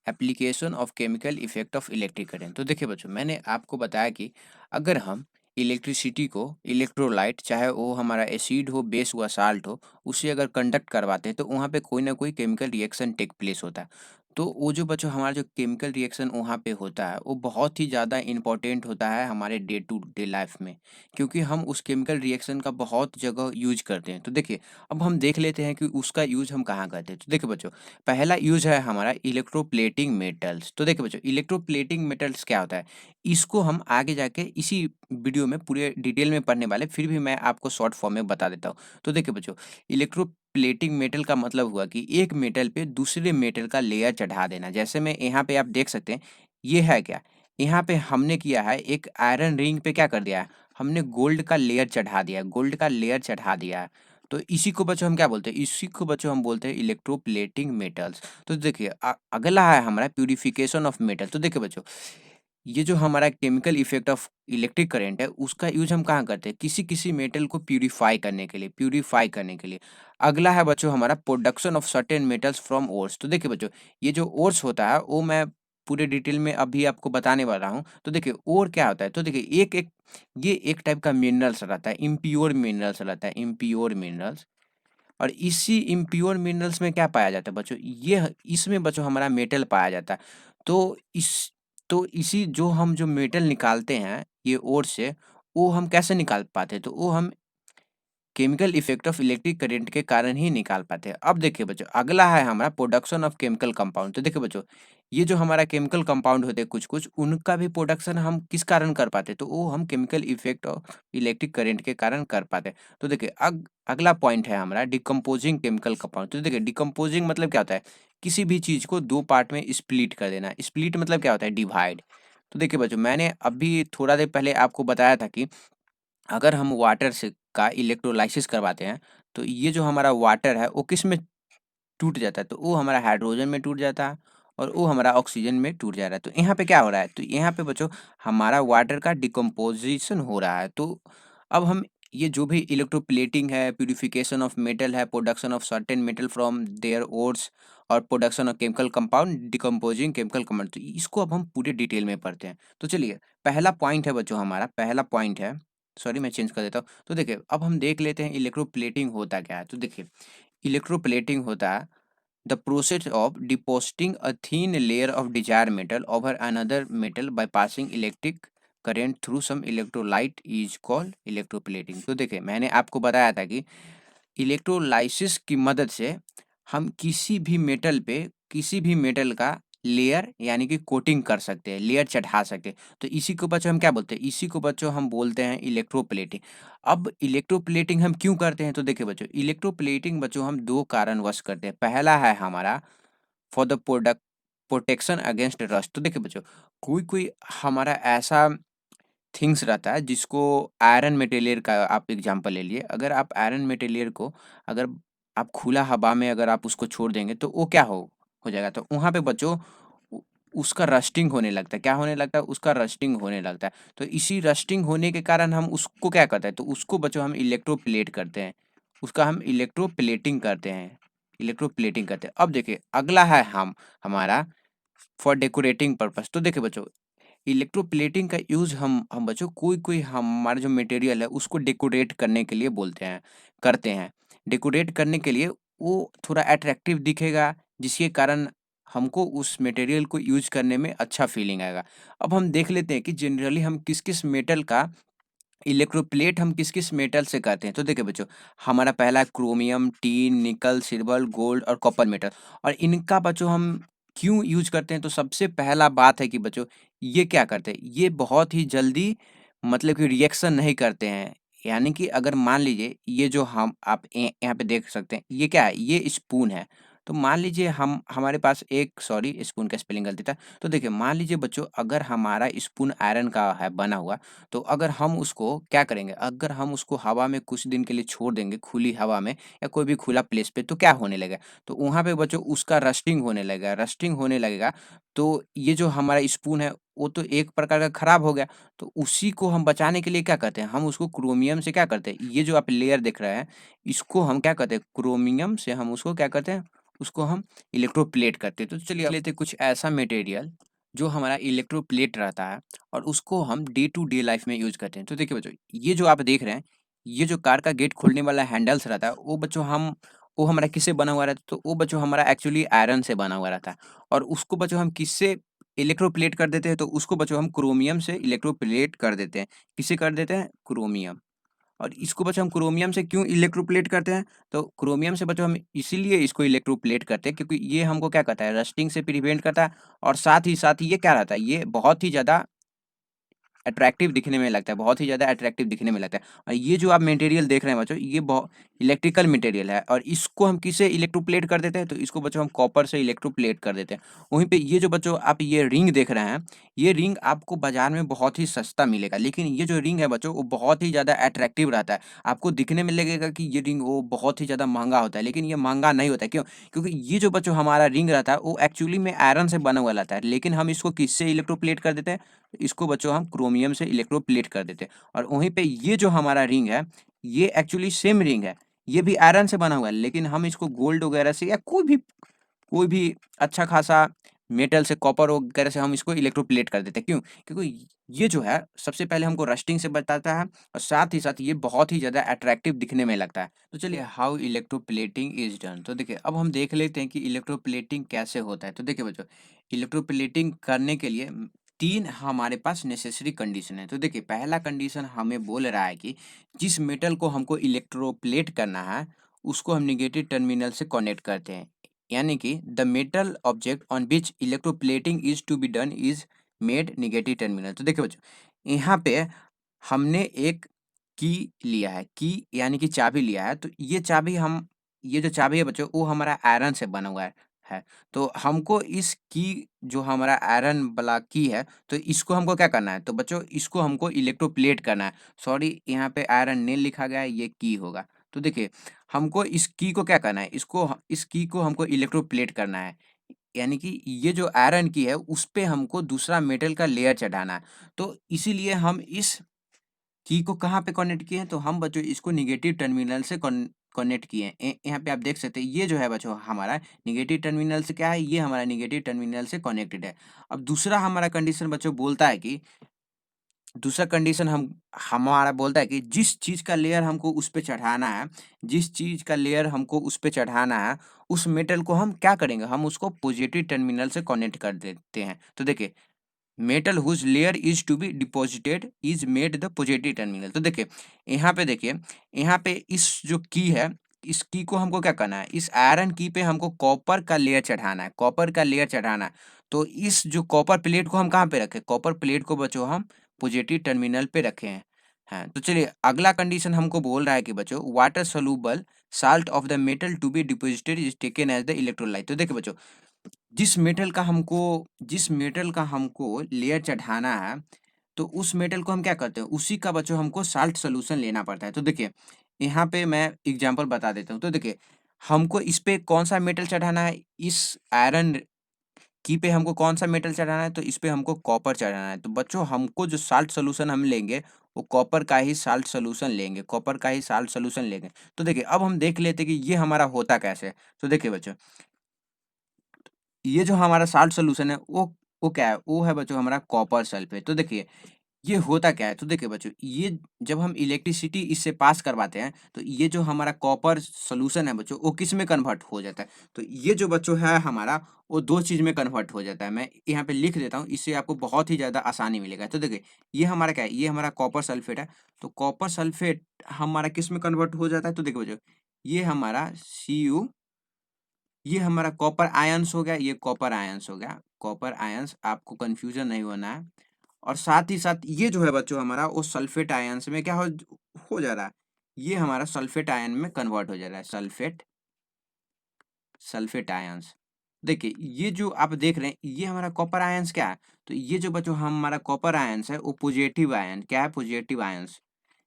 application of chemical effect of electric current. तो देखिए बच्चों, मैंने आपको बताया कि अगर हम इलेक्ट्रिसिटी को इलेक्ट्रोलाइट, चाहे वो हमारा एसिड हो, बेस हुआ, साल्ट हो, उसे अगर कंडक्ट करवाते हैं तो वहाँ पे कोई ना कोई केमिकल रिएक्शन टेक प्लेस होता है। तो वो जो बच्चों हमारा जो केमिकल रिएक्शन वहाँ पे होता है वो बहुत ही ज़्यादा इंपॉर्टेंट होता है हमारे डे टू डे लाइफ में, क्योंकि हम उस केमिकल रिएक्शन का बहुत जगह यूज करते हैं। तो देखिए, अब हम देख लेते हैं कि उसका यूज हम कहाँ करते हैं। तो देखिए बच्चों, पहला यूज है हमारा इलेक्ट्रोप्लेटिंग मेटल्स। तो देखिए बच्चों, इलेक्ट्रोप्लेटिंग मेटल्स क्या होता है, इसको हम आगे जाके इसी वीडियो में पूरे डिटेल में पढ़ने वाले, फिर भी मैं आपको शॉर्ट फॉर्म में बता देता हूँ। तो देखिए बच्चों, इलेक्ट्रोप्लेटिंग मेटल का मतलब हुआ कि एक मेटल पे दूसरे मेटल का लेयर चढ़ा देना। जैसे मैं यहाँ पे आप देख सकते हैं, ये है क्या, यहाँ पे हमने किया है एक आयरन रिंग पे क्या कर दिया है, हमने गोल्ड का लेयर चढ़ा दिया है, गोल्ड का लेयर चढ़ा दिया है। तो इसी को बच्चों हम क्या बोलते हैं, इसी को बच्चों हम बोलते हैं इलेक्ट्रोप्लेटिंग मेटल्स। तो देखिए अगला है हमारा प्यूरिफिकेशन ऑफ मेटल। तो देखिए बच्चों, ये जो हमारा chemical effect of electric current है उसका यूज हम कहाँ करते हैं, किसी किसी मेटल को प्यूरिफाई करने के लिए, प्यूरिफाई करने के लिए। अगला है बच्चों हमारा production of certain metals from ores. तो देखिए बच्चों, ये जो ओर्स होता है वो मैं पूरे डिटेल में अभी आपको बताने वाला हूँ। तो देखिए ओर क्या होता है, तो देखिए एक एक ये एक टाइप का मिनरल्स रहता है, इम्प्योर मिनरल्स रहता है, इम्प्योर मिनरल्स। और इसी इम्प्योर मिनरल्स में क्या पाया जाता है बच्चों, ये इसमें बच्चों हमारा मेटल पाया जाता है। तो इस तो इसी जो मेटल निकालते हैं ये ओर से, वो हम कैसे निकाल पाते हैं, तो वो हम chemical effect of electric current के कारण ही निकाल पाते हैं। अब देखिए बच्चों, अगला है हमारा प्रोडक्शन ऑफ केमिकल कंपाउंड। तो देखिए बच्चों, ये जो हमारा केमिकल कंपाउंड होते हैं कुछ कुछ, उनका भी प्रोडक्शन हम किस कारण कर पाते हैं, तो वो हम chemical effect of electric current के कारण कर पाते हैं। तो देखिए अगला पॉइंट है हमारा डिकम्पोजिंग केमिकल कंपाउंड। तो देखिए डिकम्पोजिंग मतलब क्या होता है, किसी भी चीज को दो पार्ट में स्प्लिट कर देना। स्प्लिट मतलब क्या होता है, डिवाइड। तो देखिए बच्चों, मैंने अभी थोड़ा देर पहले आपको बताया था कि अगर हम वाटर से का इलेक्ट्रोलाइसिस करवाते हैं, तो ये जो हमारा वाटर है वो किस में टूट जाता है, तो वो हमारा हाइड्रोजन में टूट जाता है और वो हमारा ऑक्सीजन में टूट जा रहा है। तो यहाँ पे क्या हो रहा है, तो यहाँ पे बच्चों हमारा वाटर का डिकम्पोजिशन हो रहा है। तो अब हम ये जो भी इलेक्ट्रोप्लेटिंग है, प्यूरिफिकेशन ऑफ मेटल है, production of certain metal from their ores, और production of chemical compound, decomposing chemical compound, तो इसको अब हम पूरे डिटेल में पढ़ते हैं। तो चलिए, पहला पॉइंट है बच्चों, हमारा पहला पॉइंट है, सॉरी मैं चेंज कर देता हूँ। तो देखिए अब हम देख लेते हैं इलेक्ट्रोप्लेटिंग होता क्या है। तो देखिए, इलेक्ट्रोप्लेटिंग होता है the process of depositing a thin layer of desired metal over another metal by passing electric current through some electrolyte is called electroplating। तो देखिए, मैंने आपको बताया था कि इलेक्ट्रोलाइसिस की मदद से हम किसी भी मेटल पे किसी भी मेटल का लेयर यानी कि कोटिंग कर सकते हैं, लेयर चढ़ा सकते हैं। तो इसी को बच्चों हम क्या बोलते हैं, इसी को बच्चों हम बोलते हैं इलेक्ट्रोप्लेटिंग। अब इलेक्ट्रोप्लेटिंग हम क्यों करते हैं, तो देखिए बच्चों, इलेक्ट्रोप्लेटिंग बच्चों हम दो कारणवश करते हैं। पहला है हमारा for the product protection against rust. तो देखिए बच्चों, कोई कोई हमारा ऐसा थिंग्स रहता है जिसको आयरन मटेरियल का आप एग्जांपल ले लिए। अगर आप आयरन मटेरियल को अगर आप खुला हवा में अगर आप उसको छोड़ देंगे तो वो क्या हो जाएगा, तो वहाँ पे बच्चों उ उसका रस्टिंग होने लगता है। क्या होने लगता है? उसका रस्टिंग होने लगता है। तो इसी रस्टिंग होने के कारण हम उसको क्या करते हैं, तो उसको बच्चों हम इलेक्ट्रोप्लेट करते हैं। उसका हम इलेक्ट्रोप्लेटिंग करते हैं, इलेक्ट्रोप्लेटिंग करते हैं। अब देखिए अगला है हमारा फॉर डेकोरेटिंग पर्पस। तो देखिए बच्चों, इलेक्ट्रोप्लेटिंग का यूज़ हम बच्चों कोई-कोई हमारा जो मटेरियल है उसको डेकोरेट करने के लिए बोलते हैं, करते हैं। डेकोरेट करने के लिए वो थोड़ा अट्रैक्टिव दिखेगा, जिसके कारण हमको उस मटेरियल को यूज़ करने में अच्छा फीलिंग आएगा। अब हम देख लेते हैं कि जनरली हम किस-किस मेटल का इलेक्ट्रोप्लेट हम किस-किस मेटल से करते हैं। तो देखिए बच्चों, हमारा पहला क्रोमियम, टिन, निकल, सिल्वर, गोल्ड और कॉपर मेटल। और इनका बच्चों हम क्यों यूज़ करते हैं, तो सबसे पहला बात है कि बच्चों ये क्या करते हैं, ये बहुत ही जल्दी मतलब कि रिएक्शन नहीं करते हैं। यानी कि अगर मान लीजिए ये जो हम आप यहाँ पे देख सकते हैं, ये क्या है, ये स्पून है। तो मान लीजिए हम हमारे पास एक, सॉरी स्पून का स्पेलिंग गलती था। तो देखिए मान लीजिए बच्चों, अगर हमारा स्पून आयरन का है बना हुआ, तो अगर हम उसको क्या करेंगे, अगर हम उसको हवा में कुछ दिन के लिए छोड़ देंगे, खुली हवा में या कोई भी खुला प्लेस पे, तो क्या होने लगेगा, तो वहाँ पे बच्चों उसका रस्टिंग होने लगेगा, रस्टिंग होने लगेगा। तो ये जो हमारा स्पून है वो तो एक प्रकार का खराब हो गया। तो उसी को हम बचाने के लिए क्या करते हैं, हम उसको क्रोमियम से क्या करते हैं, ये जो आप लेयर देख रहे हैं, इसको हम क्या करते हैं, क्रोमियम से हम उसको क्या करते हैं, उसको हम इलेक्ट्रोप्लेट करते हैं। तो चलिए अब लेते हैं कुछ ऐसा मटेरियल जो हमारा इलेक्ट्रोप्लेट रहता है और उसको हम डे टू डे लाइफ में यूज़ करते हैं। तो देखिए बच्चों, ये जो आप देख रहे हैं, ये जो कार का गेट खोलने वाला हैंडल्स रहता है, वो हमारा किससे बना हुआ रहता है, तो वो बच्चों हमारा एक्चुअली आयरन से बना हुआ रहता है। और उसको बच्चों हम किससे इलेक्ट्रोप्लेट कर देते हैं, तो उसको बच्चों हम क्रोमियम से इलेक्ट्रोप्लेट कर देते हैं। किससे कर देते हैं, क्रोमियम। और इसको बच्चों हम क्रोमियम से क्यों इलेक्ट्रोप्लेट करते हैं, तो क्रोमियम से बच्चों हम इसीलिए इसको इलेक्ट्रोप्लेट करते हैं क्योंकि ये हमको क्या करता है, रस्टिंग से प्रिवेंट करता है। और साथ ही ये क्या रहता है, ये बहुत ही ज़्यादा अट्रैक्टिव दिखने में लगता है, बहुत ही ज़्यादा अट्रैक्टिव दिखने में लगता है। और ये जो आप मटेरियल देख रहे हैं बच्चों, ये बहु इलेक्ट्रिकल मटेरियल है और इसको हम किससे इलेक्ट्रोप्लेट कर देते हैं, तो इसको बच्चों हम कॉपर से इलेक्ट्रोप्लेट कर देते हैं। वहीं पे ये जो बच्चों आप ये रिंग देख रहे हैं, ये रिंग आपको बाज़ार में बहुत ही सस्ता मिलेगा, लेकिन ये जो रिंग है बच्चों, वो बहुत ही ज़्यादा अट्रैक्टिव रहता है। आपको दिखने में लगेगा कि ये रिंग वो बहुत ही ज़्यादा महँगा होता है, लेकिन ये महँगा नहीं होता है। क्यों? क्योंकि ये जो बच्चों हमारा रिंग रहता है, वो एक्चुअली में आयरन से बना हुआ रहता है, लेकिन हम इसको किससे इलेक्ट्रोप्लेट कर देते हैं, इसको बच्चों हम क्रोमियम से इलेक्ट्रोप्लेट कर देते हैं। और वहीं पे ये जो हमारा रिंग है, ये एक्चुअली सेम रिंग है, ये भी आयरन से बना हुआ है, लेकिन हम इसको गोल्ड वगैरह से या कोई भी अच्छा खासा मेटल से, कॉपर वगैरह से हम इसको इलेक्ट्रोप्लेट कर देते हैं। क्यों? क्योंकि ये जो है सबसे पहले हमको रस्टिंग से बचाता है और साथ ही साथ ये बहुत ही ज़्यादा अट्रैक्टिव दिखने में लगता है। तो चलिए हाउ इलेक्ट्रोप्लेटिंग इज़ डन, तो देखिए अब हम देख लेते हैं कि इलेक्ट्रोप्लेटिंग कैसे होता है। तो देखिए बच्चों, इलेक्ट्रोप्लेटिंग करने के लिए 3 हमारे पास नेसेसरी कंडीशन है। तो देखिए पहला कंडीशन हमें बोल रहा है कि जिस मेटल को हमको इलेक्ट्रोप्लेट करना है, उसको हम नेगेटिव टर्मिनल से कनेक्ट करते हैं। यानी कि the metal object on which electroplating is to be done is made negative terminal. तो देखिए बच्चों, यहाँ पे हमने एक की लिया है, की यानी कि चाबी लिया है। तो ये जो चाबी है बच्चों, वो हमारा आयरन से बना हुआ है। तो हमको इस की, जो हमारा आयरन वाला की है, तो इसको हमको क्या करना है, तो बच्चों इसको हमको इलेक्ट्रोप्लेट करना है। सॉरी, यहाँ पे आयरन नहीं लिखा गया है, ये की होगा। तो देखिए हमको इस की को क्या करना है, इस की को हमको इलेक्ट्रोप्लेट करना है। यानी कि ये जो आयरन की है, उस पे हमको दूसरा मेटल का लेयर चढ़ाना है। तो इसीलिए हम इस की को कहाँ पे कनेक्ट किए हैं, तो हम बच्चों इसको नेगेटिव टर्मिनल से कनेक्ट किए हैं। यहाँ पे आप देख सकते हैं, ये जो है बच्चों हमारा नेगेटिव टर्मिनल से क्या है, ये हमारा नेगेटिव टर्मिनल से कनेक्टेड है। अब दूसरा हमारा कंडीशन बच्चों बोलता है कि दूसरा कंडीशन हम हमारा बोलता है कि जिस चीज़ का लेयर हमको उस पे चढ़ाना है, जिस चीज़ का लेयर हमको उस पे चढ़ाना है, उस मेटल को हम क्या करेंगे, हम उसको पॉजिटिव टर्मिनल से कनेक्ट कर देते हैं। तो देखिए metal whose layer is to be deposited is made the positive terminal. तो देखिए यहाँ पे इस जो की है, इस की को हमको क्या करना है, इस आयरन की पे हमको कॉपर का लेयर चढ़ाना है, कॉपर का लेयर चढ़ाना है। तो इस जो कॉपर प्लेट को हम कहाँ पे रखें, कॉपर प्लेट को बच्चों हम पॉजिटिव टर्मिनल पे रखे हैं। हाँ, तो चलिए अगला कंडीशन हमको बोल रहा है कि बच्चों water soluble salt of the metal to be deposited is taken as the electrolyte. तो देखिए बच्चों, जिस मेटल का हमको लेयर चढ़ाना है, तो उस मेटल को हम क्या करते हैं, उसी का बच्चों हमको साल्ट सॉल्यूशन लेना पड़ता है। तो देखिए, यहाँ पे मैं एग्ज़ाम्पल बता देता हूँ। तो देखिए, हमको इस पे कौन-सा मेटल चढ़ाना है, इस आयरन की पे हमको कौन-सा मेटल चढ़ाना है, तो इस पे हमको कॉपर चढ़ाना है। तो बच्चों हमको जो साल्ट सॉल्यूशन हम लेंगे, वो कॉपर का ही साल्ट सॉल्यूशन लेंगे, कॉपर का ही साल्ट सॉल्यूशन लेंगे। तो देखिए, अब हम देख लेते हैं कि ये हमारा होता कैसे है। तो देखिए बच्चों, ये जो हमारा साल्ट सॉल्यूशन है, वो क्या है? वो है बच्चों हमारा कॉपर सल्फेट। तो देखिए, ये होता क्या है? तो देखिए बच्चों, ये जब हम इलेक्ट्रिसिटी इससे पास करवाते हैं, तो ये जो हमारा कॉपर सॉल्यूशन है बच्चों, वो किस में कन्वर्ट हो जाता है? तो ये जो बच्चों है हमारा, वो 2 चीज़ में कन्वर्ट हो जाता है। मैं यहाँ पे लिख देता हूँ, इससे आपको बहुत ही ज़्यादा आसानी मिलेगा। तो देखिए, ये हमारा क्या है? ये हमारा कॉपर सल्फेट है। तो कॉपर सल्फेट हमारा किस में कन्वर्ट हो जाता है? तो देखिए बच्चों, ये हमारा Cu, ये हमारा कॉपर आयंस हो गया, ये कॉपर आयंस हो गया, कॉपर आयंस, आपको कन्फ्यूज़न नहीं होना है। और साथ ही साथ ये जो है बच्चों हमारा, वो सल्फेट आयंस में क्या हो जा रहा है, ये हमारा सल्फेट आयन में कन्वर्ट हो जा रहा है, सल्फेट आयंस। देखिए, ये जो आप देख रहे हैं, ये हमारा कॉपर आयंस क्या है? तो ये जो बच्चों हमारा कॉपर आयंस है, वो पॉजिटिव आयन, क्या है? Positive ions.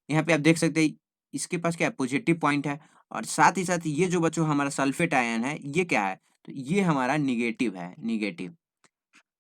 यहाँ पे आप देख सकते हैं, इसके पास क्या है, पॉजिटिव पॉइंट है। और साथ ही साथ ये जो बच्चों हमारा सल्फेट आयन है, ये क्या है, तो ये हमारा निगेटिव है, निगेटिव।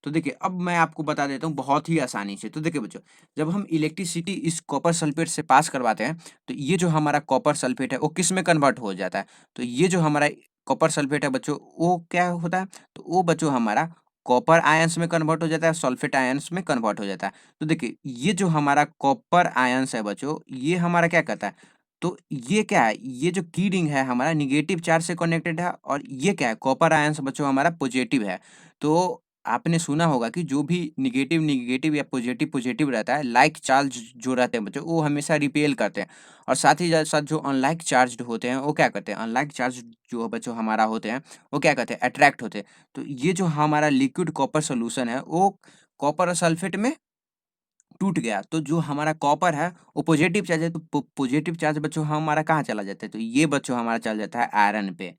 तो देखिए अब मैं आपको बता देता हूँ बहुत ही आसानी से। तो देखिए बच्चों, जब हम इलेक्ट्रिसिटी इस कॉपर सल्फेट से पास करवाते हैं, तो ये जो हमारा कॉपर सल्फेट है वो किस में कन्वर्ट हो जाता है? तो ये जो हमारा कॉपर सल्फेट है बच्चों, वो क्या होता है? तो वो बच्चों हमारा कॉपर आयन्स में कन्वर्ट हो जाता है, सल्फेट आयन्स में कन्वर्ट हो जाता है। तो देखिए ये जो हमारा कॉपर आयन्स है बच्चों, ये हमारा क्या करता है? तो ये क्या है? ये जो की रिंग है हमारा नेगेटिव चार्ज से कनेक्टेड है, और ये क्या है? कॉपर आयन्स बच्चों हमारा पॉजिटिव है। तो आपने सुना होगा कि जो भी नेगेटिव नेगेटिव या पॉजिटिव पॉजिटिव रहता है, लाइक चार्ज जो रहते हैं बच्चों, वो हमेशा रिपेल करते हैं। और साथ ही साथ जो अनलाइक चार्ज्ड होते हैं, वो क्या करते हैं? अनलाइक चार्ज जो बच्चों हमारा होते हैं, वो क्या करते हैं? अट्रैक्ट होते हैं। तो ये जो हमारा लिक्विड कॉपर सॉल्यूशन है, वो कॉपर और सल्फेट में टूट गया, तो जो हमारा कॉपर है वो पॉजिटिव चार्ज है, तो पॉजिटिव चार्ज बच्चों हमारा कहाँ चला जाता है? तो ये बच्चों हमारा चल जाता है आयरन पे।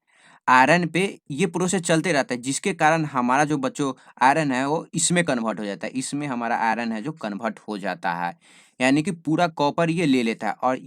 आयरन पे ये प्रोसेस चलते रहता है, जिसके कारण हमारा जो बच्चों आयरन है वो इसमें कन्वर्ट हो जाता है, इसमें हमारा आयरन है जो कन्वर्ट हो जाता है। यानी कि पूरा कॉपर ये ले लेता है, और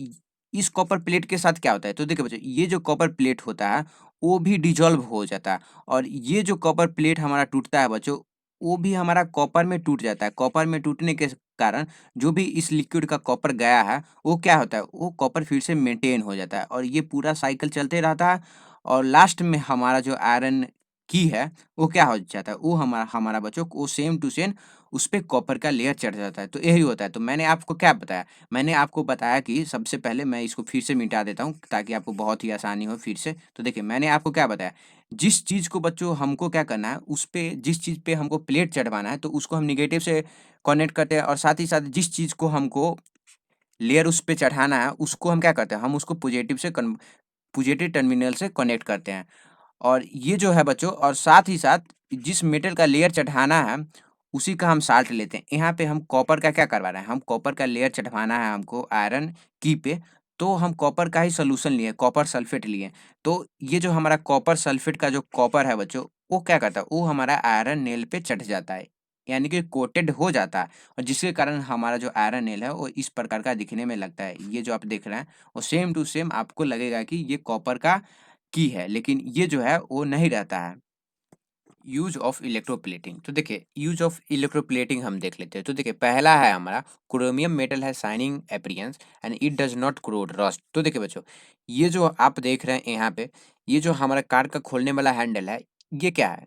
इस कॉपर प्लेट के साथ क्या होता है? तो देखिए बच्चों, ये जो कॉपर प्लेट होता है वो भी डिसॉल्व हो जाता है, और ये जो कॉपर प्लेट हमारा टूटता है बच्चों, वो भी हमारा कॉपर में टूट जाता है। कॉपर में टूटने के कारण जो भी इस लिक्विड का कॉपर गया है, वो क्या होता है? वो कॉपर फिर से मेंटेन हो जाता है, और ये पूरा साइकिल चलते रहता है, और लास्ट में हमारा जो आयरन की है, वो क्या हो जाता है? वो हमारा हमारा बच्चों वो सेम टू सेम उस पे कॉपर का लेयर चढ़ जाता है। तो यही होता है। तो मैंने आपको क्या बताया? मैंने आपको बताया कि सबसे पहले मैं इसको फिर से मिटा देता हूँ ताकि आपको बहुत ही आसानी हो फिर से। तो देखिए मैंने आपको क्या बताया? जिस चीज़ को बच्चों हमको क्या करना है, उस पे जिस चीज़ पे हमको प्लेट चढ़वाना है, तो उसको हम नेगेटिव से कनेक्ट करते हैं, और साथ ही साथ जिस चीज़ को हमको लेयर उस पे चढ़ाना है, उसको हम क्या करते हैं? हम उसको पॉजिटिव टर्मिनल से कनेक्ट करते हैं। और ये जो है बच्चों, और साथ ही साथ जिस मेटल का लेयर चढ़ाना है, उसी का हम साल्ट लेते हैं। यहाँ पे हम कॉपर का क्या करवा रहे हैं? हम कॉपर का लेयर चढ़वाना है हमको आयरन की पे, तो हम कॉपर का ही सॉल्यूशन लिए, कॉपर सल्फेट लिए। तो ये जो हमारा कॉपर सल्फेट का जो कॉपर है बच्चों, वो क्या करता है? वो हमारा आयरन नेल पे चढ़ जाता है, यानी कि कोटेड हो जाता है, और जिसके कारण हमारा जो आयरन नेल है, वो इस प्रकार का दिखने में लगता है। ये जो आप देख रहे हैं, वो सेम टू सेम आपको लगेगा कि ये कॉपर का की है, लेकिन ये जो है वो नहीं रहता है। यूज़ ऑफ इलेक्ट्रोप्लेटिंग, तो देखिए यूज़ ऑफ इलेक्ट्रोप्लेटिंग हम देख लेते हैं। तो देखिए पहला है हमारा, क्रोमियम मेटल है shining appearance and it does not corrode rust. तो देखिए बच्चों, ये जो आप देख रहे हैं यहाँ पे, ये जो हमारा कार का खोलने वाला हैंडल है, ये क्या है?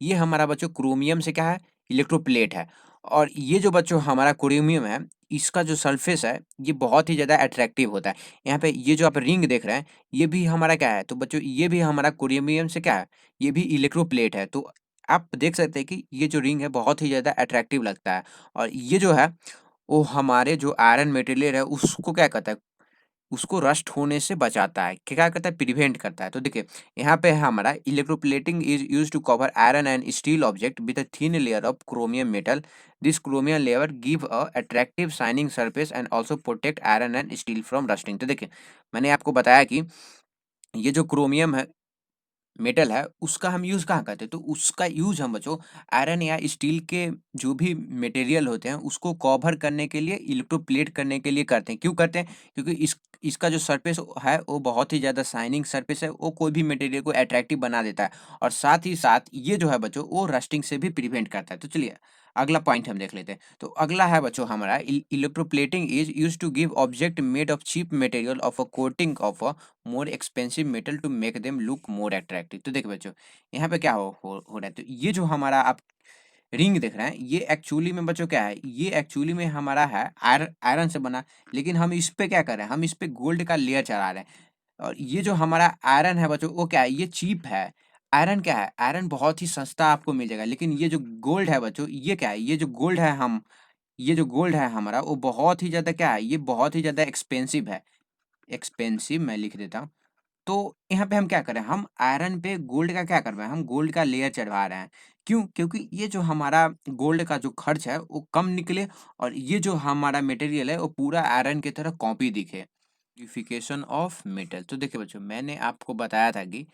ये हमारा बच्चों क्रोमियम से क्या है? इलेक्ट्रोप्लेट है। और ये जो बच्चों हमारा क्रोमियम है, इसका जो सरफेस है, ये बहुत ही ज़्यादा अट्रैक्टिव होता है। यहाँ पे ये जो आप रिंग देख रहे हैं, ये भी हमारा क्या है? तो बच्चों ये भी हमारा क्रोमियम से क्या है? ये भी इलेक्ट्रोप्लेट है। तो आप देख सकते हैं कि ये जो रिंग है बहुत ही ज़्यादा अट्रैक्टिव लगता है, और ये जो है वो हमारे जो आयरन मटेरियल है उसको क्या करता है? उसको रस्ट होने से बचाता है। क्या करता है? प्रिवेंट करता है। तो देखिए यहाँ पे है हमारा, electroplating is used to cover iron and steel object with a thin layer of chromium metal. This chromium layer give a attractive shining surface and also protect iron and steel from rusting. तो देखिए मैंने आपको बताया कि ये जो chromium है metal है, उसका हम यूज़ कहाँ करते हैं? तो उसका यूज़ हम बच्चों आयरन या स्टील के जो भी मटेरियल होते हैं, उसको कवर करने के लिए, इलेक्ट्रोप्लेट करने के लिए करते हैं। क्यों करते हैं? क्योंकि इसका जो सरफेस है, वो बहुत ही ज़्यादा शाइनिंग सरफेस है, वो कोई भी मटेरियल को अट्रैक्टिव बना देता है, और साथ ही साथ ये जो है बच्चों, वो रस्टिंग से भी प्रिवेंट करता है। तो चलिए अगला पॉइंट हम देख लेते हैं। तो अगला है बच्चों हमारा, electroplating is used to give object made of cheap material of a coating of a more expensive metal to make them look more attractive. तो देखिए बच्चों, यहाँ पे क्या हो रहा है? तो ये जो हमारा आप रिंग देख रहे हैं, ये एक्चुअली में बच्चों क्या है? ये एक्चुअली में हमारा है आयरन से बना, लेकिन हम इस पे क्या कर रहे हैं? हम इस पे गोल्ड का लेयर चढ़ा रहे हैं। और ये जो हमारा आयरन है बच्चों, वो क्या है? ये चीप है। आयरन क्या है? आयरन बहुत ही सस्ता आपको मिल जाएगा, लेकिन ये जो गोल्ड है बच्चों, ये क्या है? ये जो गोल्ड है हमारा, वो बहुत ही ज़्यादा क्या है? ये बहुत ही ज़्यादा एक्सपेंसिव है। एक्सपेंसिव मैं लिख देता हूँ। तो यहाँ पे हम क्या कर रहे हैं? हम आयरन पे गोल्ड का क्या कर रहे हैं? हम गोल्ड का लेयर चढ़वा रहे हैं। क्यों? क्योंकि ये जो हमारा गोल्ड का जो खर्च है वो कम निकले, और ये जो हमारा मटेरियल है वो पूरा आयरन की तरह कॉपी दिखे। प्यूरिफिकेशन ऑफ मेटल, तो देखिए बच्चों मैंने आपको बताया था कि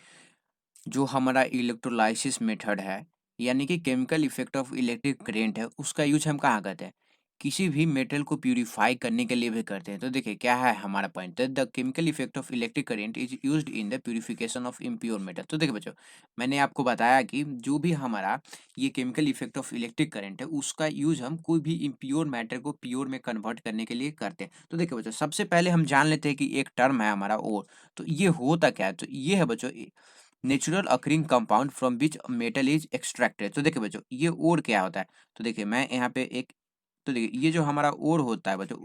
जो हमारा इलेक्ट्रोलाइसिस मेथड है, यानी कि chemical effect of electric current है, उसका यूज हम कहाँ करते हैं? किसी भी मेटल को प्यूरिफाई करने के लिए भी करते हैं। तो देखिए क्या है हमारा point, the chemical effect of electric current is used in the purification of impure metal. तो देखिए बच्चों, मैंने आपको बताया कि जो भी हमारा ये chemical effect of electric current है उसका यूज हम कोई भी इम्प्योर मैटर को प्योर में कन्वर्ट करने के लिए करते हैं। तो देखिए बच्चों, सबसे पहले हम जान लेते हैं कि एक टर्म है हमारा ओर। तो ये होता क्या है, तो ये है बच्चों natural occurring compound from which metal is extracted. तो देखिए बच्चों, ये ओर क्या होता है, तो देखिए मैं यहाँ पे एक, तो देखिए ये जो हमारा ओर होता है बच्चों,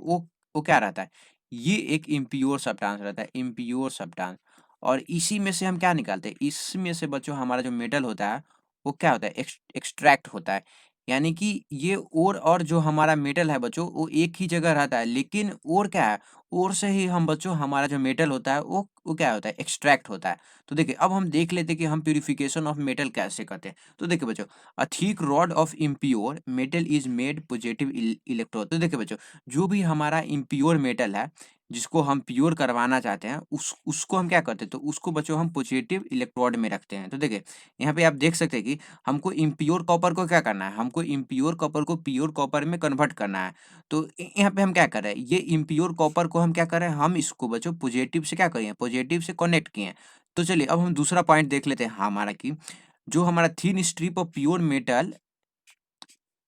वो क्या रहता है, ये एक इम्प्योर सब्सटेंस रहता है, इम्प्योर सब्सटेंस। और इसी में से हम क्या निकालते हैं, इसमें से बच्चों हमारा जो मेटल होता है वो क्या होता है, एक्सट्रैक्ट होता है। यानी कि ये ओर और जो हमारा मेटल है बच्चों वो एक ही जगह रहता है, लेकिन ओर क्या है, ओर से ही हम बच्चों हमारा जो मेटल होता है वो क्या होता है, एक्सट्रैक्ट होता है। तो देखिए अब हम देख लेते हैं कि हम प्यूरिफिकेशन ऑफ मेटल कैसे करते हैं। तो देखिए बच्चों, a thick rod of impure metal is made positive electrode. तो देखिए बच्चों, जो भी हमारा इम्प्योर मेटल है जिसको हम प्योर करवाना चाहते हैं उसको हम क्या करते हैं, तो उसको बच्चों हम पॉजिटिव इलेक्ट्रोड में रखते हैं। तो देखिए यहाँ पे आप देख सकते हैं कि हमको इम्प्योर कॉपर को क्या करना है, हमको इम्प्योर कॉपर को प्योर कॉपर में कन्वर्ट करना है। तो यहाँ पे हम क्या कर रहे हैं, ये इम्प्योर कॉपर को हम क्या कर रहे हैं, हम इसको बच्चों पॉजिटिव से क्या करें, पॉजिटिव से कनेक्ट किए हैं। तो चलिए अब हम दूसरा पॉइंट देख लेते हैं हमारा कि जो हमारा thin strip of pure metal